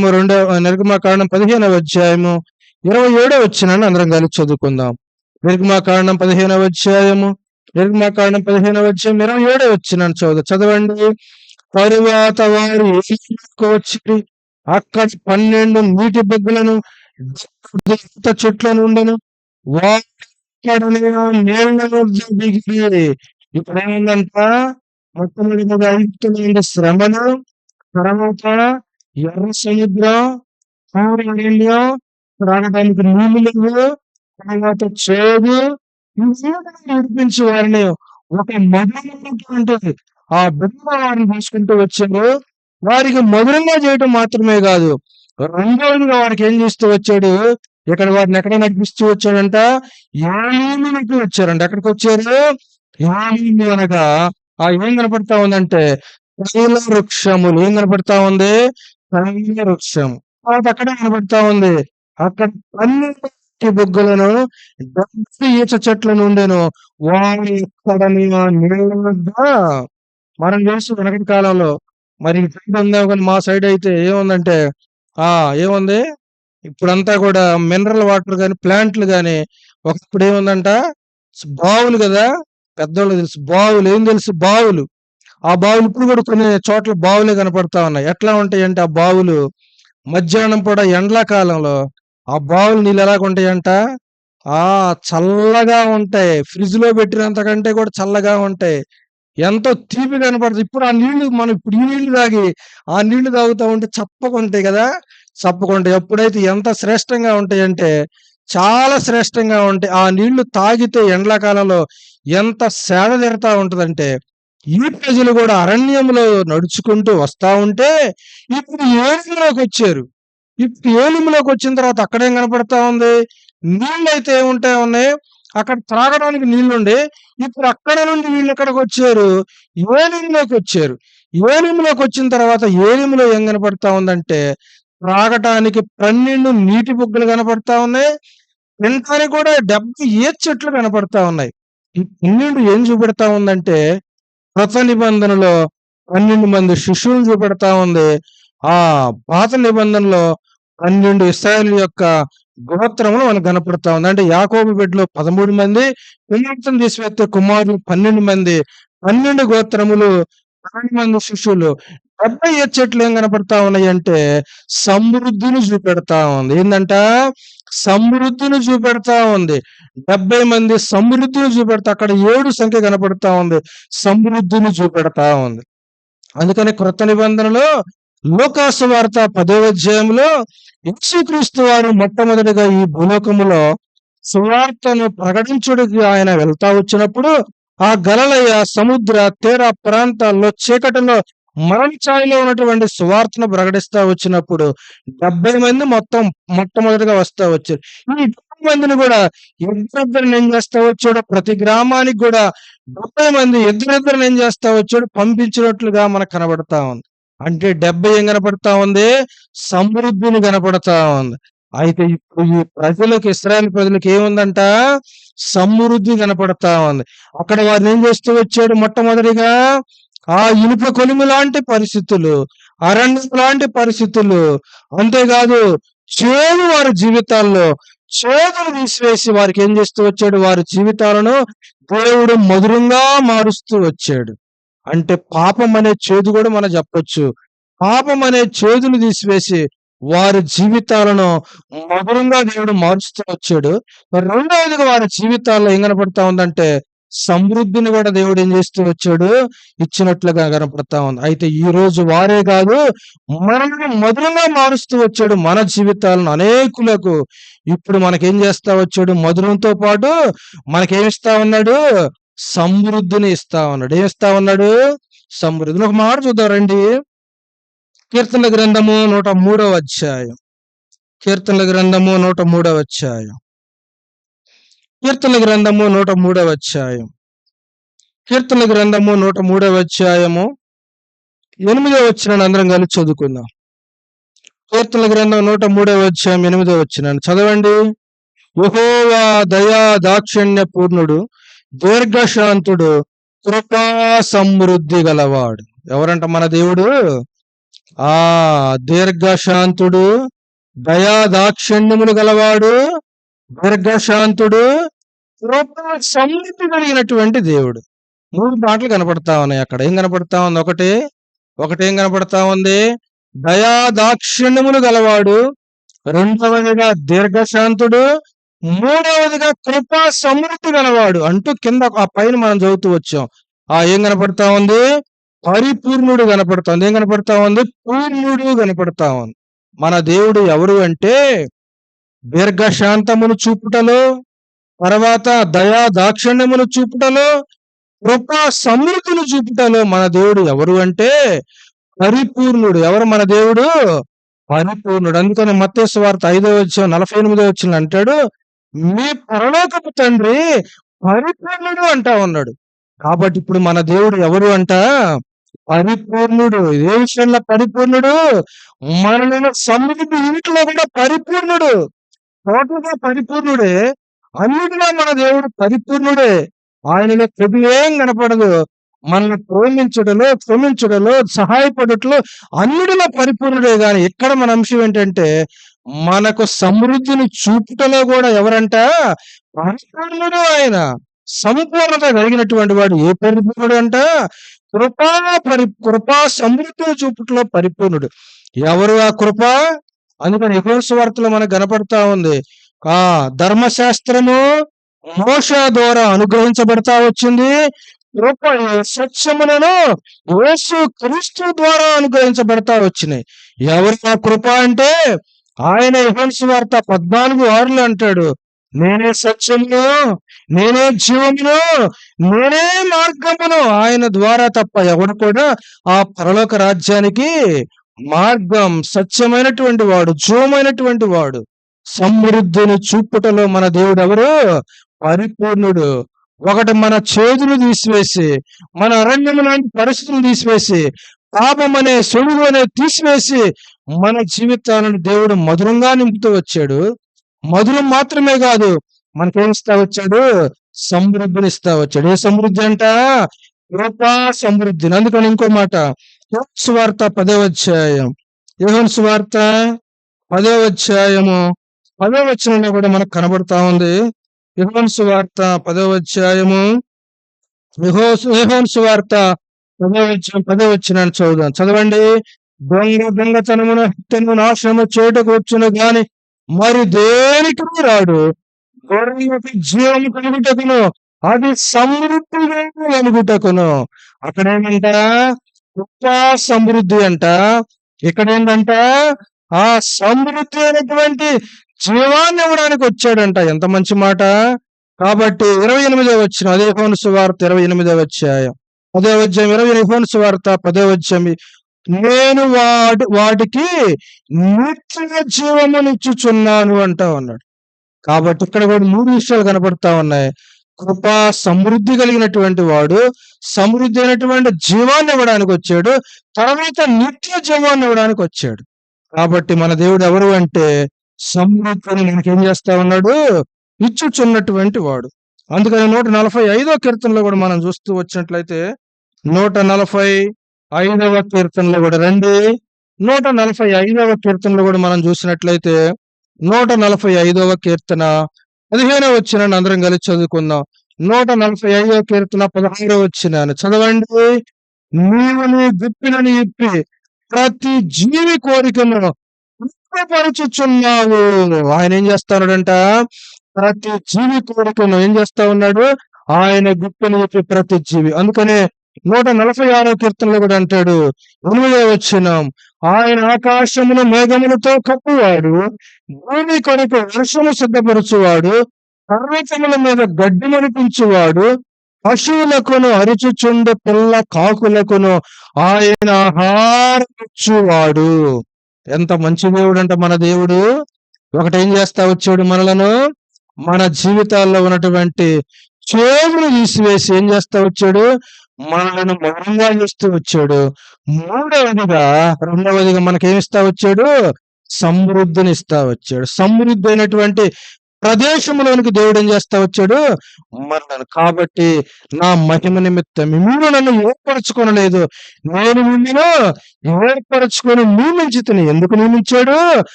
15వ అధ్యాయము 27వ వచనాన్ని అందరం కలిసి చదువుకుందాం. నిర్గమాకాండం 15వ అధ్యాయము 27వ వచనాన్ని చదవండి. తరువాత వారు వచ్చి అక్కడ 12 నీటి బొగ్గులను చెట్లను ఉండను. నీళ్లను దిగి ఇప్పుడు ఏమైందంట? మొట్టమొదటిగా ఐగుప్తులో శ్రమలు, తర్వాత ఎర్ర సముద్రం, అరణ్యం, త్రాగడానికి నీళ్లు లేవు, తర్వాత చేదు, నడిపించి వారిని ఒక మధురమైనటువంటి ఆ బిడ్డ వారిని తీసుకుంటూ వచ్చారు. వారికి మధురంగా చేయటం మాత్రమే కాదు, రెండవదిగా వారికి ఏం చేస్తూ వచ్చాడు? ఇక్కడ వారిని ఎక్కడ నడిపిస్తూ వచ్చాడంట? యాలీములకు వచ్చారంట. ఎక్కడికి వచ్చారు? యాలీము అనగా ఏం కనపడతా ఉందంటే తైల వృక్షములు. ఏం కనపడతా ఉంది? తైల వృక్షం. తర్వాత అక్కడే కనపడతా ఉంది, అక్కడ 12 బొగ్గులను 70 ఈత చెట్లను ఉండేను. వారి ఎక్కడ మనం చేస్తూ వెనకటి కాలంలో మరి ఉందేమో కానీ మా సైడ్ అయితే ఏముందంటే ఏముంది ఇప్పుడంతా కూడా మినరల్ వాటర్ కానీ ప్లాంట్లు కానీ, ఒకప్పుడు ఏముందంట బావులు కదా, పెద్దోళ్ళకి తెలుసు బావులు. ఏం తెలుసు? బావులు. ఆ బావులు ఇప్పుడు కూడా కొన్ని చోట్ల బావులే కనపడతా ఉన్నాయి. ఎట్లా ఉంటాయంటే ఆ బావులు మధ్యాహ్నం పూట ఎండాకాలంలో ఆ బావులు నీళ్ళు ఎలాగుంటాయంట? చల్లగా ఉంటాయి. ఫ్రిడ్జ్ లో పెట్టినంత కంటే కూడా చల్లగా ఉంటాయి. ఎంతో తీపి కనపడుతుంది. ఇప్పుడు ఆ నీళ్లు మనం ఇప్పుడు ఈ నీళ్లు తాగి ఆ నీళ్లు తాగుతా ఉంటే చప్పగా ఉంటాయి కదా, చప్పకుంటాయి. ఎప్పుడైతే ఎంత శ్రేష్టంగా ఉంటాయంటే చాలా శ్రేష్టంగా ఉంటాయి. ఆ నీళ్లు తాగితే ఎండాకాలంలో ఎంత సేద తీరుతా ఉంటదంటే, ఈ ప్రజలు కూడా అరణ్యంలో నడుచుకుంటూ వస్తా ఉంటే ఇప్పుడు ఏలిములోకి వచ్చారు. ఇప్పుడు ఏలిములోకి వచ్చిన తర్వాత అక్కడేం కనపడతా ఉంది? నీళ్ళు అయితే ఉన్నాయి, అక్కడ త్రాగడానికి నీళ్లుండే. ఇప్పుడు అక్కడ నుండి వీళ్ళు ఎక్కడికి వచ్చారు? ఏలిములోకి వచ్చారు. ఏలిములోకి వచ్చిన తర్వాత ఏలిములో ఏం కనపడతా ఉందంటే త్రాగటానికి 12 నీటి బుగ్గలు కనపడతా ఉన్నాయి. తినటానికి కూడా 70 ఈత చెట్లు కనపడతా ఉన్నాయి. ఈ 12 ఏం చూపెడతా ఉందంటే కృత నిబంధనలో 12 మంది శిష్యులను చూపెడతా ఉంది. పాత నిబంధనలో 12 ఇశ్రాయేలు యొక్క గోత్రములు మనకు కనపడతా ఉంది. అంటే యాకోబు బిడ్డలు 13 మంది, విమోచన తీసివేస్తే కుమారులు 12 మంది, 12 గోత్రములు, 12 మంది శిష్యులు. 70 ఈత చెట్లు ఏం కనపడతా ఉన్నాయి అంటే సమృద్ధిని చూపెడతా ఉంది. ఏంటంట? సమృద్ధిని చూపెడతా ఉంది. 70 మంది సమృద్ధిని చూపెడతా, అక్కడ 7 సంఖ్య కనపడతా ఉంది, సమృద్ధిని చూపెడతా ఉంది. అందుకని క్రొత్త నిబంధనలో లూకాసు వార్త 10వ అధ్యాయంలో యేసుక్రీస్తు వారు మొట్టమొదటిగా ఈ భూలోకములో సువార్తను ప్రకటించుడికి ఆయన వెళ్తా వచ్చినప్పుడు ఆ గలిలయ సముద్ర తీర ప్రాంతాల్లో చీకటిలో మరణ ఛాయలో ఉన్నటువంటి సువార్తను ప్రకటిస్తా వచ్చినప్పుడు 70 మంది మొట్టమొదటిగా వస్తా వచ్చారు. ఈ 70 మందిని కూడా ఇద్దరిద్దరిని ఏం చేస్తా వచ్చాడు? ప్రతి గ్రామానికి కూడా 70 మంది ఇద్దరిద్దరిని ఏం చేస్తా వచ్చాడు? పంపించినట్లుగా మనకు కనబడతా ఉంది. అంటే 70 ఏం కనపడతా ఉంది? సమృద్ధిని కనపడతా ఉంది. అయితే ఇప్పుడు ఈ ప్రజలకు, ఇశ్రాయేలు ప్రజలకు ఏముందంట? సమృద్ధి కనపడతా ఉంది. అక్కడ వారిని ఏం చేస్తూ వచ్చాడు? మొట్టమొదటిగా ఇనుప కొలిమి లాంటి పరిస్థితులు, అరణ్యం లాంటి పరిస్థితులు, అంతేకాదు చేదు వారి జీవితాల్లో చేదును తీసివేసి వారికి ఏం చేస్తూ వచ్చాడు? వారి జీవితాలను దేవుడు మధురంగా మారుస్తూ వచ్చాడు. అంటే పాపం అనే చేదు కూడా మనం చెప్పొచ్చు. పాపం అనే చేదును తీసివేసి వారి జీవితాలను మధురంగా దేవుడు మారుస్తూ వచ్చాడు. రెండవదిగా వారి జీవితాల్లో ఏం కనపడతా ఉందంటే సమృద్ధిని కూడా దేవుడు ఏం చేస్తూ వచ్చాడు? ఇచ్చినట్లుగా కనపడతా ఉంది. అయితే ఈ రోజు వారే కాదు, మనల్ని మధురంగా మారుస్తూ వచ్చాడు మన జీవితాలను అనేకులకు. ఇప్పుడు మనకేం చేస్తా వచ్చాడు? మధురంతో పాటు మనకేమిస్తా ఉన్నాడు? సమృద్ధిని ఇస్తా ఉన్నాడు. ఏమిస్తా ఉన్నాడు? సమృద్ధిని. ఒక మాట చూద్దాం రండి. కీర్తనల గ్రంథము 103వ అధ్యాయం. కీర్తనల గ్రంథము 103వ అధ్యాయం. కీర్తనల గ్రంథము 103వ అధ్యాయం కీర్తన గ్రంథము 103వ అధ్యాయము 8వ వచనాన్ని అందరం కలిసి చదువుకుందాం. కీర్తన గ్రంథం 103వ అధ్యాయం 8వ వచనాన్ని చదవండి. యెహోవా దయా దాక్షిణ్య పూర్ణుడు, దీర్ఘశాంతుడు, కృపా సమృద్ధి గలవాడు. ఎవరంట మన దేవుడు? దీర్ఘశాంతుడు, దయా దాక్షిణ్యములు గలవాడు, దీర్ఘశాంతుడు, కృపా సమృద్ధి కలిగినటువంటి దేవుడు. 3 మాటలు కనపడతా ఉన్నాయి అక్కడ. ఏం కనపడతా ఉంది? ఒకటేం కనపడతా ఉంది? దయా దాక్షిణ్యములు గలవాడు, రెండవదిగా దీర్ఘశాంతుడు, మూడవదిగా కృపా సమృద్ధి గలవాడు అంటూ కింద ఆ పైన మనం చదువుతూ వచ్చాం. ఏం కనపడతా ఉంది? పరిపూర్ణుడు కనపడతా ఉంది. ఏం కనపడతా ఉంది? పూర్ణుడు కనపడతా ఉంది. మన దేవుడు ఎవరు అంటే దీర్ఘశాంతమును చూపుటలో, తర్వాత దయా దాక్షిణ్యమును చూపుటలో, కృపా సమృద్ధిని చూపుటలో మన దేవుడు ఎవరు అంటే పరిపూర్ణుడు. ఎవరు మన దేవుడు? పరిపూర్ణుడు. అందుకని మత్తయి సువార్త 5వ అధ్యాయం 48వ వచనం అంటాడు, మీ పరలోకపు తండ్రి పరిపూర్ణుడు అంటా ఉన్నాడు. కాబట్టి ఇప్పుడు మన దేవుడు ఎవరు అంట? పరిపూర్ణుడు. ఏ విషయంలో పరిపూర్ణుడు? మనలో సమృద్ధి ఇంట్లో కూడా పరిపూర్ణుడు. టోటల్గా పరిపూర్ణుడే. అన్నిటిలో మన దేవుడు పరిపూర్ణుడే. ఆయనలో కొద్ది ఏం కనపడదు. మనల్ని ప్రేమించడంలో, క్షమించడంలో, సహాయపడట్లో అన్నిటిలో పరిపూర్ణుడే. గాని ఇక్కడ మన అంశం ఏంటంటే మనకు సమృద్ధిని చూపుటలో కూడా ఎవరంట? పరిపూర్ణుడు. ఆయన సంపూర్ణత కలిగినటువంటి వాడు. ఏ పరిపూర్ణుడు అంట? కృపా సమృద్ధిని చూపుటలో పరిపూర్ణుడు. ఎవరు ఆ కృప? అందుకని యెహోవా సువార్తలో మనకు కనపడతా ఉంది, ధర్మశాస్త్రము మోషే ద్వారా అనుగ్రహించబడతా వచ్చింది, కృప సత్యములను యేసు క్రీస్తు ద్వారా అనుగ్రహించబడతా వచ్చినాయి. ఎవరు ఆ కృప అంటే ఆయన యోహాను సువార్త 14:6 అంటాడు, నేనే సత్యమును, నేనే జీవమును, నేనే మార్గమును. ఆయన ద్వారా తప్ప ఎవడు కూడా ఆ పరలోక రాజ్యానికి మార్గం, సత్యమైనటువంటి వాడు, జీవమైనటువంటి వాడు. సమృద్ధిని చూపుటలో మన దేవుడు ఎవరు? పరిపూర్ణుడు. ఒకటి మన చేతులు తీసివేసి, మన అరణ్యము లాంటి పరిస్థితులు తీసివేసి, పాపం అనే సొడుగు అనేది తీసివేసి మన జీవితాలను దేవుడు మధురంగా నింపుతూ వచ్చాడు. మధురం మాత్రమే కాదు, మనకేం ఇస్తా వచ్చాడు? సమృద్ధిని ఇస్తా వచ్చాడు. ఏ సమృద్ధి అంట? కృపా సమృద్ధిని. అందుకని ఇంకో మాట, యోహాను సువార్త 10వ అధ్యాయం, యోహాను సువార్త 10వ అధ్యాయము 10వ వచనంలో కూడా మనకు కనబడతా ఉంది. యోహాను సువార్త 10వ అధ్యాయము, యోహాను సువార్త 10వ అధ్యాయం 10వ వచనాన్ని చదవండి. దొంగతనమును, హత్యను, నాశనము చేయటకు వచ్చును గాని మరి దేనికి రాడు. గొర్రెలకు జీవము కలుగుటకును, అది సమృద్ధిగా కలుగుటకును. అక్కడేమంట? కృపా సమృద్ధి అంట. ఇక్కడ ఏంటంట? ఆ సమృద్ధి అయినటువంటి జీవాన్ని ఇవ్వడానికి వచ్చాడంట. ఎంత మంచి మాట. కాబట్టి 28వ వచనం, అదే యోహాను సువార్త 28వ అధ్యాయం 10వ అధ్యాయం 20, యోహాను సువార్త 10వ అధ్యాయం, నేను వాటికి నిత్య జీవమునిచ్చుచున్నాను అంటా ఉన్నాడు. కాబట్టి ఇక్కడ కూడా 3 విషయాలు కనపడతా ఉన్నాయి. కృపా సమృద్ధి కలిగినటువంటి వాడు, సమృద్ధి అయినటువంటి జీవాన్ని ఇవ్వడానికి వచ్చాడు, తర్వాత నిత్య జీవాన్ని ఇవ్వడానికి వచ్చాడు. కాబట్టి మన దేవుడు ఎవరు అంటే సమృద్ధిని మనకేం చేస్తా ఉన్నాడు? ఇచ్చుచున్నటువంటి వాడు. అందుకని 145వ కీర్తనలో కూడా మనం చూస్తూ వచ్చినట్లయితే, 145వ కీర్తనలో కూడా రండి. 145వ కీర్తనలో కూడా మనం చూసినట్లయితే, 145వ కీర్తన 15వ వచనాన్ని అందరం కలిసి చదువుకుందాం. 145వ కీర్తన 16వ వచనాన్ని చదవండి. నీవు నీ గుప్పినని ఇప్పి ప్రతి జీవి కోరికను తృప్తిపరచుచున్నావు. ఆయన ఏం చేస్తున్నాడంట? ప్రతి జీవి కోరికను ఏం చేస్తా ఉన్నాడు? ఆయన గుప్పిని ఇప్పి ప్రతి జీవి. అందుకనే 146వ కీర్తనలో కూడా అంటాడు, 8వ వచనం, ఆయన ఆకాశమును మేఘములతో కప్పువాడు, భూమి కొరకు వర్షము సిద్ధపరచువాడు, పర్వతముల మీద గడ్డి మనిపించువాడు, పశువులకును అరుచుచుండు పిల్ల కాకులకును ఆయన ఆహారం ఇచ్చువాడు. ఎంత మంచి దేవుడు అంట మన దేవుడు. ఒకటేం చేస్తా వచ్చాడు? మనలను, మన జీవితాల్లో ఉన్నటువంటి చేదును తీసివేసి ఏం చేస్తా వచ్చాడు? మనలను మౌనంగా చేస్తూ వచ్చాడు. రెండవదిగా మనకేమిస్తా వచ్చాడు? సమృద్ధిని ఇస్తా వచ్చాడు. సమృద్ధి అయినటువంటి ప్రదేశంలోనికి దేవుడు ఏం చేస్తా వచ్చాడు? మనలను. కాబట్టి నా మహిమ నిమిత్తం మీరు నన్ను ఏర్పరచుకొనలేదు, నేను మిమ్మల్ని ఏర్పరచుకొని నియమించితిని. ఎందుకు నియమించాడు?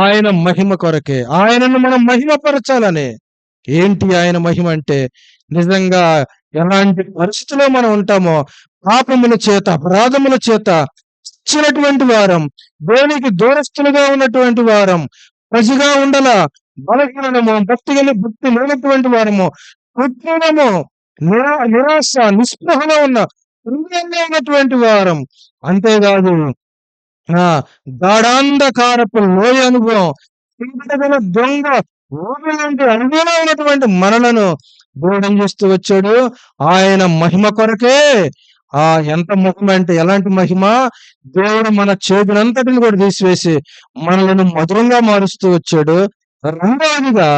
ఆయన మహిమ కొరకే. ఆయనను మనం మహిమపరచాలని. ఏంటి ఆయన మహిమ అంటే? నిజంగా ఎలాంటి పరిస్థితిలో మనం ఉంటామో, పాపముల చేత, అపరాధముల చేత ఇచ్చినటువంటి వారం, దేవునికి దూరస్తులుగా ఉన్నటువంటి వారం, ప్రజగా ఉండల, బలహీనము, భక్తి లేనటువంటి వారము, కృత్రిమము, నిరాశ, నిస్పృహలో ఉన్న హృదయంగా ఉన్నటువంటి వారం. అంతేకాదు గాఢాంధకారపు లోయ అనుభవం, దొంగ ఊరిలాంటి అనుభవం ఉన్నటువంటి మనలను దేవుడు చేస్తూ వచ్చాడు ఆయన మహిమ కొరకే. ఎంత మహిమ అంటే ఎలాంటి మహిమ? దేవుడు మన చేతులంతటిని కూడా తీసివేసి మనలను మధురంగా మారుస్తూ వచ్చాడు. రెండవదిగా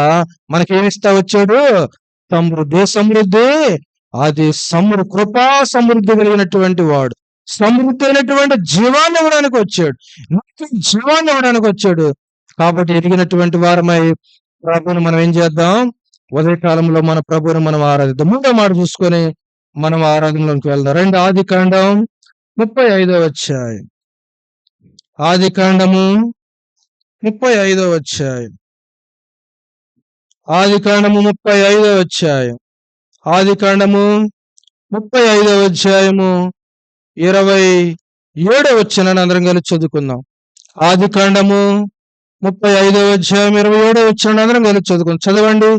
మనకేమిస్తా వచ్చాడు? సమృద్ధి. అది కృపా సమృద్ధి కలిగినటువంటి వాడు. సమృద్ధి అయినటువంటి జీవాన్ని ఇవ్వడానికి వచ్చాడు. జీవాన్ని ఇవ్వడానికి వచ్చాడు. కాబట్టి ఎరిగినటువంటి వారమై ప్రభువుని మనం ఏం చేద్దాం? ఉదయకాలంలో మన ప్రభువుని మనం ఆరాధిద్దాం. ముందే మాట చూసుకొని మనం ఆరాధనలోకి వెళ్దాం. రండి, ఆదికాండం 35వ అధ్యాయం. ఆదికాండము 35వ అధ్యాయం. ఆదికాండము 35వ అధ్యాయం. ఆదికాండము 35వ అధ్యాయము 27వ వచనాన్ని అందరం కలిసి చదువుకుందాం. ఆదికాండము 35వ అధ్యాయం 27వ వచనాన్ని అందరం కలిసి చదువుకుందాం. చదవండి.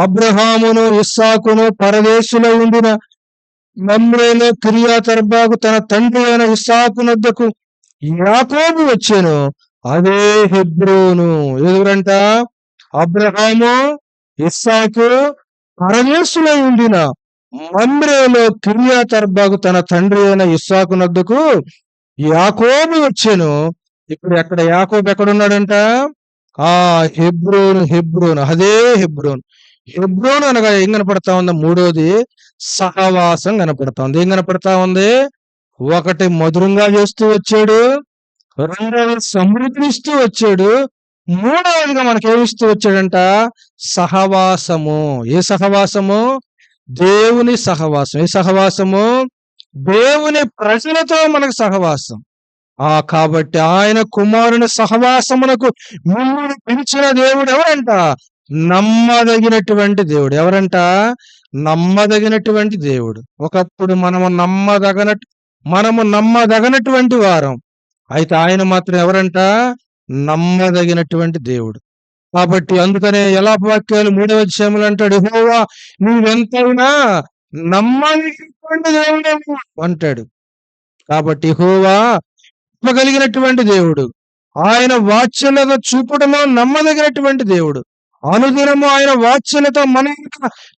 అబ్రహామును ఇస్సాకును పరదేశులై ఉండిన మమ్రేలో కిర్యతర్బాకు తన తండ్రి అయిన ఇస్సాకు నొద్దకు యాకోబు వచ్చెను. అదే హెబ్రోను. ఎవరంట? అబ్రహాము, ఇస్సాకు పరదేశులై ఉండిన మమ్రేలో కిర్యతర్బాకు తన తండ్రి అయిన ఇస్సాకు నొద్దకు యాకోబు వచ్చెను. ఇప్పుడు ఎక్కడ యాకోబు ఎక్కడున్నాడంట? హెబ్రోను. అదే హెబ్రోను. హెబ్రోను అనగా ఏం కనపడతా ఉంది? మూడోది సహవాసం కనపడతా ఉంది. ఏం కనపడతా ఉంది? ఒకటి మధురంగా చేస్తూ వచ్చాడు, రెండవది సమృద్ధినిస్తూ వచ్చాడు, మూడవదిగా మనకేమిస్తూ వచ్చాడంట? సహవాసము. ఏ సహవాసము? దేవుని సహవాసం. ఏ సహవాసము? దేవుని ప్రజలతో మనకు సహవాసం. కాబట్టి ఆయన కుమారుని సహవాసమునకు మిమ్మల్ని పిలిచిన దేవుడు ఎవరంట? నమ్మదగినటువంటి దేవుడు. ఎవరంట? నమ్మదగినటువంటి దేవుడు. ఒకప్పుడు మనము నమ్మదగినటువంటి వారం. అయితే ఆయన మాత్రం ఎవరంట? నమ్మదగినటువంటి దేవుడు. కాబట్టి అందుకనే ఎలా వాక్యాలు 3వ అధ్యాయంలో అంటాడు, యెహోవా నువ్వెంతైనా నమ్మదగినటువంటి దేవుడు అంటాడు. కాబట్టి యెహోవా నమ్మగలిగినటువంటి దేవుడు. ఆయన వాత్సల్యత చూపడము నమ్మదగినటువంటి దేవుడు. అనుదినము ఆయన వాత్సల్యత మన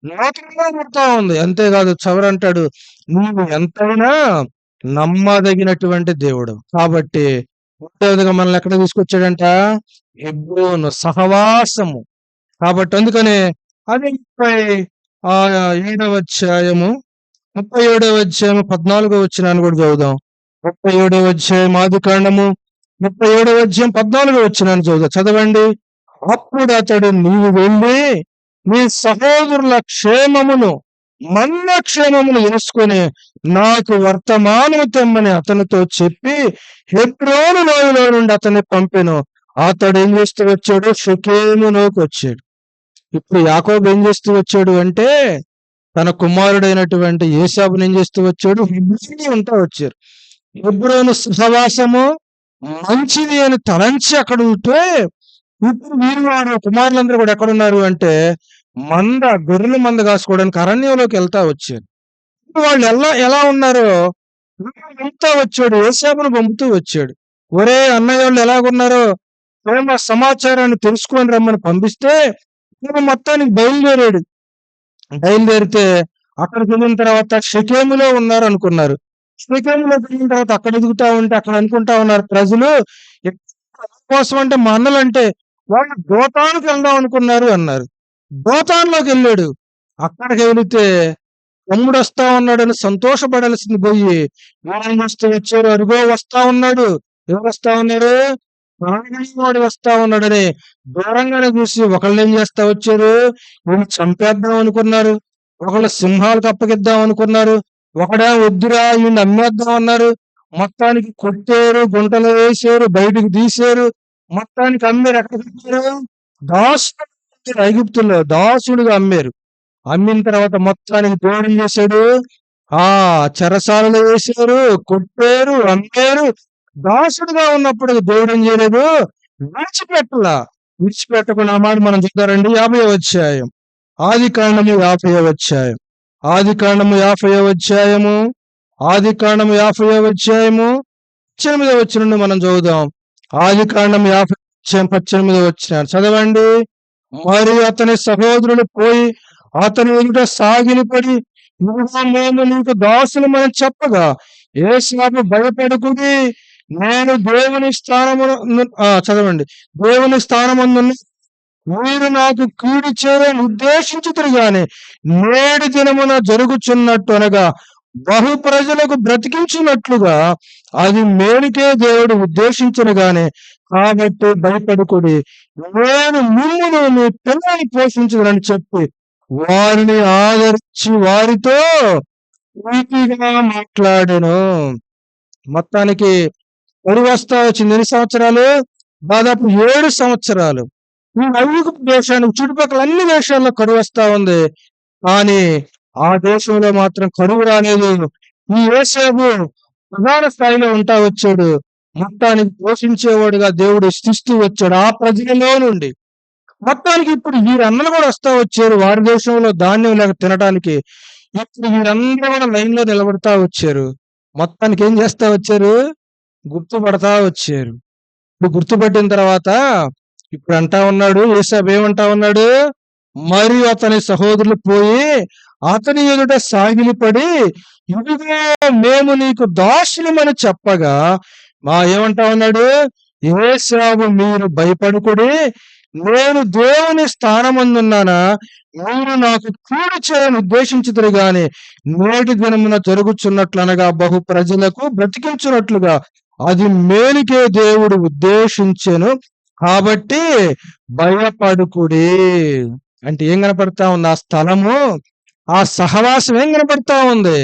నూతనంగా పుడతా ఉంది. అంతేకాదు చవరంటాడు, నువ్వు ఎంతైనా నమ్మదగినటువంటి దేవుడు. కాబట్టి మూడవదిగా మనల్ని ఎక్కడ తీసుకొచ్చాడంట? హెబ్రోను, సహవాసము. కాబట్టి అందుకనే అది 37వ అధ్యాయము 14వ వచనాన్ని కూడా చదువుదాం. 37వ అధ్యాయం ఆదికాండము 37వ అధ్యాయం 14వ వచనాన్ని చదవండి. అప్పుడు అతడు, నీవు వెళ్ళి నీ సహోదరుల క్షేమమును మన క్షేమమును తెలుసుకొని నాకు వర్తమానము తెమ్మని అతనితో చెప్పి హెబ్రోను లోయలో నుండి అతన్ని పంపెను. అతడు ఏం చేస్తూ వచ్చాడు? షెకెములోకి వచ్చాడు. ఇప్పుడు యాకోబు ఏం చేస్తూ వచ్చాడు అంటే తన కుమారుడైనటువంటి ఏసావుని ఏం చేస్తూ వచ్చాడు? హెబ్రోను ఉంటా వచ్చారు. హెబ్రోను సహవాసము మంచిది అని తలంచి అక్కడ ఉంటే ఇప్పుడు వీరు కుమారులందరూ కూడా ఎక్కడున్నారు అంటే గొర్రెల మంద కాసుకోవడానికి అరణ్యంలోకి వెళ్తా వచ్చారు. వాళ్ళు ఎలా ఉన్నారో వెళ్తా వచ్చాడు, ఏసావును పంపుతూ వచ్చాడు. ఒరే అన్నయ్య వాళ్ళు ఎలాగున్నారో ప్రేమ సమాచారాన్ని తెలుసుకొని రమ్మని పంపిస్తే మొత్తానికి బయలుదేరాడు. బయలుదేరితే అక్కడికి వెళ్ళిన తర్వాత షెకెములో ఉన్నారు అనుకున్నారు. షెకెములో వెళ్ళిన తర్వాత అక్కడ ఎదుగుతా ఉంటే అక్కడ అనుకుంటా ఉన్నారు ప్రజలు, కోసం అంటే మా అన్నలంటే వాళ్ళు దోతానికి వెళ్దాం అనుకున్నారు అన్నారు. దోతాన్లోకి వెళ్ళాడు. అక్కడికి వెళితే తమ్ముడు వస్తా ఉన్నాడని సంతోషపడాల్సింది పోయి ఎవరైనా వస్తూ వచ్చారు, అరుగో వస్తా ఉన్నాడు. ఎవరు వస్తా ఉన్నారు? వాడు వస్తా ఉన్నాడని దూరంగానే చూసి ఒకళ్ళు ఏం చేస్తా వచ్చారు, వీళ్ళు చంపేద్దాం అనుకున్నారు. ఒకళ్ళు సింహాలకు అప్పగిద్దాం అనుకున్నారు. ఒకడే వద్దురా వీళ్ళు అమ్మేద్దాం అన్నారు. మొత్తానికి కొట్టారు, గుంటలు వేసారు, బయటకు తీశారు. మొత్తానికి అమ్మారు. ఎక్కడ పెట్టారు? దాసుడు, ఐగుప్తుల్లో దాసుడుగా అమ్మారు. అమ్మిన తర్వాత మొత్తానికి దేవుడు ఏం చేశాడు? ఆ చెరసాలలో వేశారు, కొట్టారు, అమ్మారు. దాసుడుగా ఉన్నప్పుడు దేవుడు ఏం చేయలేదు? విడిచిపెట్టలా. విడిచిపెట్టకుండా మాట మనం చూద్దారండి. 50వ అధ్యాయం, ఆది కాండము 50వ అధ్యాయం, ఆది కాండము 50వ అధ్యాయము, ఆది కాండము 50వ అధ్యాయము 18వ వచనం నుండి మనం చదువుదాం. ఆది కాండం 50 అధ్యాయం 18వ వచనం చదవండి. మరియు అతని సహోదరులు పోయి అతని ఎదుట సాగిలపడి, ఇదిగో మేము నీకు దాసులమని చెప్పగా ఏసావు భయపడకుడి, నేను దేవుని స్థానమున చదవండి. దేవుని స్థానమందున్న మీరు నాకు కీడు చేయాలని ఉద్దేశించుతురు గాని నేడు దినమున జరుగుచున్నట్టు అనగా బహు ప్రజలకు బ్రతికించినట్లుగా అది మేలుకే దేవుడు ఉద్దేశించను గాని, కాబట్టి భయపడకుడి, నేను మిమ్మును మీ పిల్లల్ని పోషించదని చెప్పి వారిని ఆదరించి వారితో నీతిగా మాట్లాడెను. మొత్తానికి కరువు వస్తా వచ్చింది. ఎన్ని సంవత్సరాలు? దాదాపు 7 సంవత్సరాలు. ఈ ఐగుప్తు దేశానికి చుట్టుపక్కల అన్ని దేశాల్లో కరువు వస్తా ఉంది. కానీ ఆ దేశంలో మాత్రం కరువు రాలేదు. ఈ యోసేపు ప్రధాన స్థాయిలో ఉంటా వచ్చాడు. మొత్తానికి పోషించేవాడుగా దేవుడు సృష్టి వచ్చాడు ఆ ప్రజలలో నుండి. మొత్తానికి ఇప్పుడు వీరన్నలు కూడా వస్తా వచ్చారు. వారి దేశంలో ధాన్యం లేక తినడానికి. ఇప్పుడు వీరందరూ కూడా లైన్ లో నిలబడతా వచ్చారు. మొత్తానికి ఏం చేస్తా వచ్చారు? గుర్తుపడతా వచ్చారు. ఇప్పుడు గుర్తుపట్టిన తర్వాత ఇప్పుడు అంటా ఉన్నాడు, యేసావు ఏమంటా ఉన్నాడు? మరియు అతని సహోదరులు పోయి అతని ఎదుట సాగిలిపడి, ఇదిగో మేము నీకు దాసులమని చెప్పగా ఏమంటా ఉన్నాడు? యేసావు మీరు భయపడుకుడి, నేను దేవుని స్థానమందున్నానా, మీరు నాకు కీడు చేయని ఉద్దేశించుదురు గాని నేటి దినమున జరుగుచున్నట్లు అనగా బహు ప్రజలకు బ్రతికించున్నట్లుగా అది మేలుకే దేవుడు ఉద్దేశించెను, కాబట్టి భయపడుకుడి. అంటే ఏం కనపడతా ఉంది? ఆ స్థలము, ఆ సహవాసం ఏం కనపడతా ఉంది?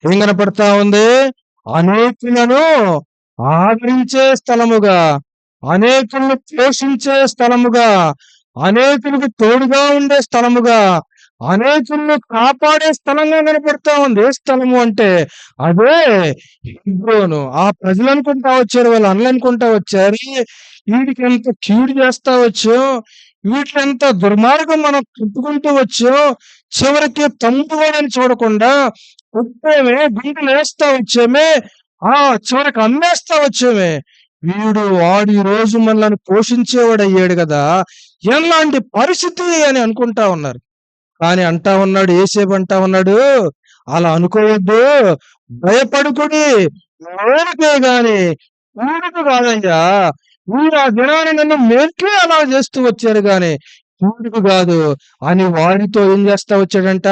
ఏం కనపడతా ఉంది? అనేకులను ఆదరించే స్థలముగా, అనేకులను పోషించే స్థలముగా, అనేకులకు తోడుగా ఉండే స్థలముగా, అనేకులను కాపాడే స్థలంగా కనపడతా ఉంది. ఏ స్థలము అంటే అదే హెబ్రోను. ఆ ప్రజలు అనుకుంటా వచ్చారు, వాళ్ళు అన్నలు అనుకుంటా వచ్చారు, వీడికి ఎంత కీడు చేస్తా వచ్చు, వీటిని దుర్మార్గం మనం చుట్టుకుంటూ వచ్చు, చివరికి తమ్ముడని చూడకుండా కొట్టేమే, గుండెలు వేస్తా వచ్చేమే, చివరికి అమ్మేస్తా వచ్చేమే. వాడు ఈ రోజు మనల్ని పోషించేవాడు అయ్యాడు కదా, ఎలాంటి పరిస్థితి అని అనుకుంటా ఉన్నారు. కానీ అంటా ఉన్నాడు, యేసేపు అంటా ఉన్నాడు, అలా అనుకోవద్దు, భయపడుకుడి, మేలుకే గాని కీడుకు కాదయ్యా. మీరు ఆ దినాన్ని నన్ను మేలుకే అలా చేస్తూ వచ్చారు గాని కీడుకు కాదు అని వారితో ఏం చేస్తా వచ్చాడంట?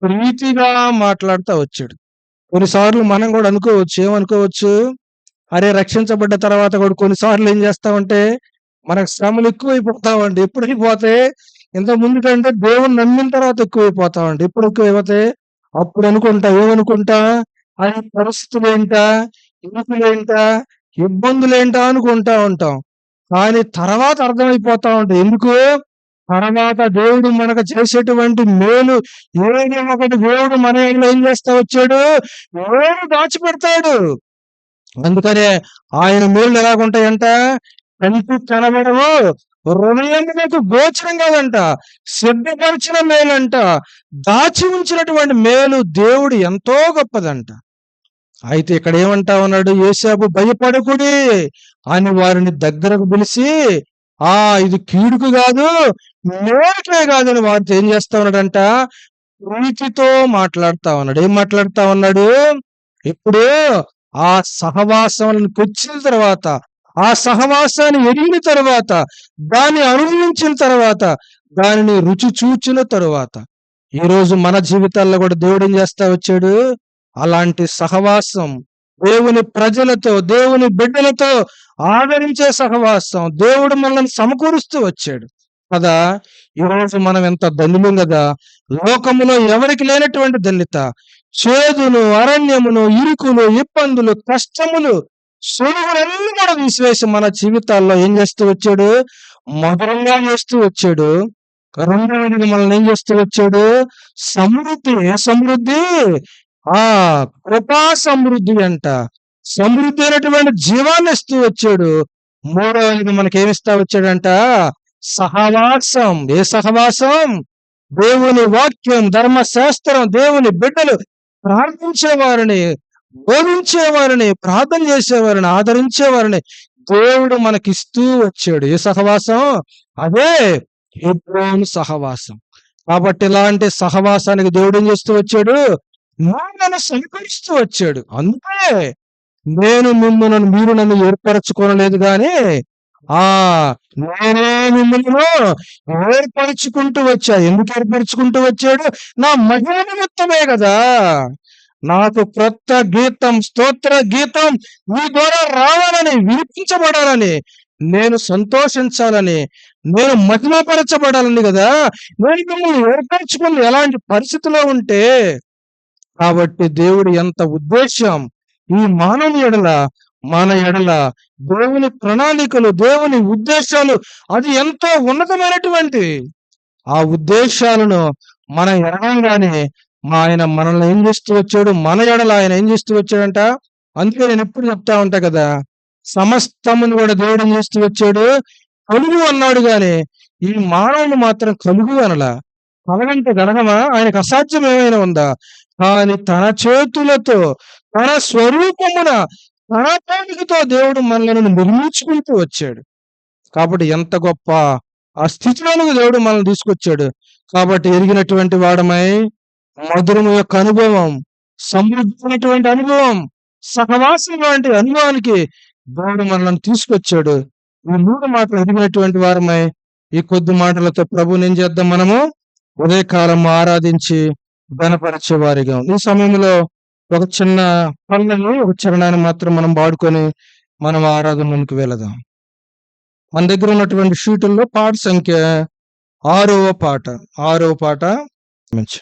ప్రీతిగా మాట్లాడుతూ వచ్చాడు. కొన్నిసార్లు మనం కూడా అనుకోవచ్చు, ఏమనుకోవచ్చు? అరే రక్షించబడ్డ తర్వాత కూడా కొన్నిసార్లు ఏం చేస్తామంటే మనకు శ్రమలు ఎక్కువైపోతామండి. ఎప్పుడైపోతే ఇంత ముందు కంటే దేవుని నమ్మిన తర్వాత ఎక్కువైపోతామండి. ఎప్పుడు ఎక్కువైపోతాయి? అప్పుడు అనుకుంటా, ఏమనుకుంటా? ఆయన పరిస్థితులు ఏంటా, ఇరుకులేంటా, ఇబ్బందులేంటా అనుకుంటా ఉంటాం. కానీ తర్వాత అర్థమైపోతా ఉంటాయి. ఎందుకు? తర్వాత దేవుడు మనకు చేసేటువంటి మేలు ఏదో ఒకటి దేవుడు మన ఏం చేస్తా వచ్చాడు? మేలు దాచిపెడతాడు. అందుకనే ఆయన మేలు ఎలాగుంటాయంట? కంటికి కనబడవు, హృదయానికి గోచరం కాదంట, సిద్ధపరిచిన మేలంట, దాచి ఉంచినటువంటి మేలు దేవుడు ఎంతో గొప్పదంట. అయితే ఇక్కడ ఏమంటా ఉన్నాడు? యేసేపు భయపడకుడి అని వారిని దగ్గరకు పిలిచి, ఇది కీడుకు కాదు, మేలుకే కాదని వారితో ఏం చేస్తా ఉన్నాడంట? ప్రీతితో మాట్లాడుతా ఉన్నాడు. ఏం మాట్లాడుతా ఉన్నాడు? ఇప్పుడు ఆ సహవాసాలను వచ్చిన తర్వాత, ఆ సహవాసాన్ని ఎరిగిన తర్వాత, దాన్ని అనుభవించిన తర్వాత, దానిని రుచి చూచిన తరువాత ఈ రోజు మన జీవితాల్లో కూడా దేవుడు ఏం చేస్తా వచ్చాడు? అలాంటి సహవాసం, దేవుని ప్రజలతో, దేవుని బిడ్డలతో ఆదరించే సహవాసం దేవుడు మనల్ని సమకూరుస్తూ వచ్చాడు కదా. ఈరోజు మనం ఎంత ధన్యులం కదా. లోకములో ఎవరికి లేనటువంటి ధన్యత. చేదును, అరణ్యమును, ఇరుకులు, ఇబ్బందులు, కష్టములు, సులువులన్నీ కూడా తీసివేసి మన జీవితాల్లో ఏం చేస్తూ వచ్చాడు? మధురంగా చేస్తూ వచ్చాడు. రెండవది మనల్ని ఏం చేస్తూ వచ్చాడు? సమృద్ధి. ఏ సమృద్ధి? ఆ కృపా సమృద్ధి అంట. సమృద్ధి అయినటువంటి జీవాన్ని ఇస్తూ వచ్చాడు. మూడవది మనకేమిస్తా వచ్చాడంట? సహవాసం. ఏ సహవాసం? దేవుని వాక్యం, ధర్మశాస్త్రం, దేవుని బిడ్డలు ప్రార్థించేవారిని, బోధించేవారిని, ప్రార్థన చేసేవారిని, ఆదరించేవారిని దేవుడు మనకిస్తూ వచ్చాడు. ఏ సహవాసం? అదే హెబ్రోను సహవాసం. కాబట్టి ఇలాంటి సహవాసానికి దేవుడు ఏం చేస్తూ వచ్చాడు? నన్ను సమకరిస్తూ వచ్చాడు. అందుకే నేను మీరు నన్ను ఏర్పరచుకోనలేదు గాని నేనే మిమ్మల్ని ఏర్పరచుకుంటూ వచ్చా. ఎందుకు ఏర్పరచుకుంటూ వచ్చాడు? నా మహిమ నిమిత్తమే కదా. నాకు క్రొత్త గీతం, స్తోత్ర గీతం మీ ద్వారా రావాలని, వినిపించబడాలని, నేను సంతోషించాలని, నేను మహిమపరచబడాలని కదా నేను మిమ్మల్ని ఏర్పరచుకుని ఎలాంటి పరిస్థితిలో ఉంటే. కాబట్టి దేవుడు ఎంత ఉద్దేశం ఈ మానవుని ఎడల, మన ఎడల దేవుని ప్రణాళికలు, దేవుని ఉద్దేశాలు అది ఎంతో ఉన్నతమైనటువంటి ఆ ఉద్దేశాలను మనం ఎరగంగానే ఆయన మనల్ని ఏం చేస్తూ వచ్చాడు? మన ఎడల ఆయన ఏం చేస్తూ వచ్చాడంట? అందుకే నేను ఎప్పుడు చెప్తా ఉంటా కదా, సమస్తమును కూడా దేవుడు ఏం చేస్తూ వచ్చాడు? కలుగు అన్నాడు గాని ఈ మానవుని మాత్రం కలుగు అనలా. కలగంటే గడగమా? ఆయనకు అసాధ్యం ఏమైనా ఉందా? కానీ తన చేతులతో, తన స్వరూపమున, తన పోలికతో దేవుడు మనల్ని నిర్మించుకుంటూ వచ్చాడు. కాబట్టి ఎంత గొప్ప ఆ స్థితిలోనికి దేవుడు మనల్ని తీసుకొచ్చాడు. కాబట్టి ఎరిగినటువంటి వాడమై మధురము యొక్క అనుభవం, సమృద్ధమైనటువంటి అనుభవం, సహవాసం లాంటి అనుభవానికి దేవుడు మనల్ని తీసుకొచ్చాడు. ఈ 3 మాటలు ఎరిగినటువంటి వారమై ఈ కొద్ది మాటలతో ప్రభువుని ఏం చేద్దాం? మనము ఉదయకాలం ఆరాధించి ఘనపరిచే వారిగా. ఈ సమయంలో ఒక చిన్న పల్లెని, ఒక చరణాన్ని మాత్రం మనం వాడుకొని మనం ఆరాధనలోకి వెళదాం. మన దగ్గర ఉన్నటువంటి షీటుల్లో పాట సంఖ్య 6వ పాట మంచి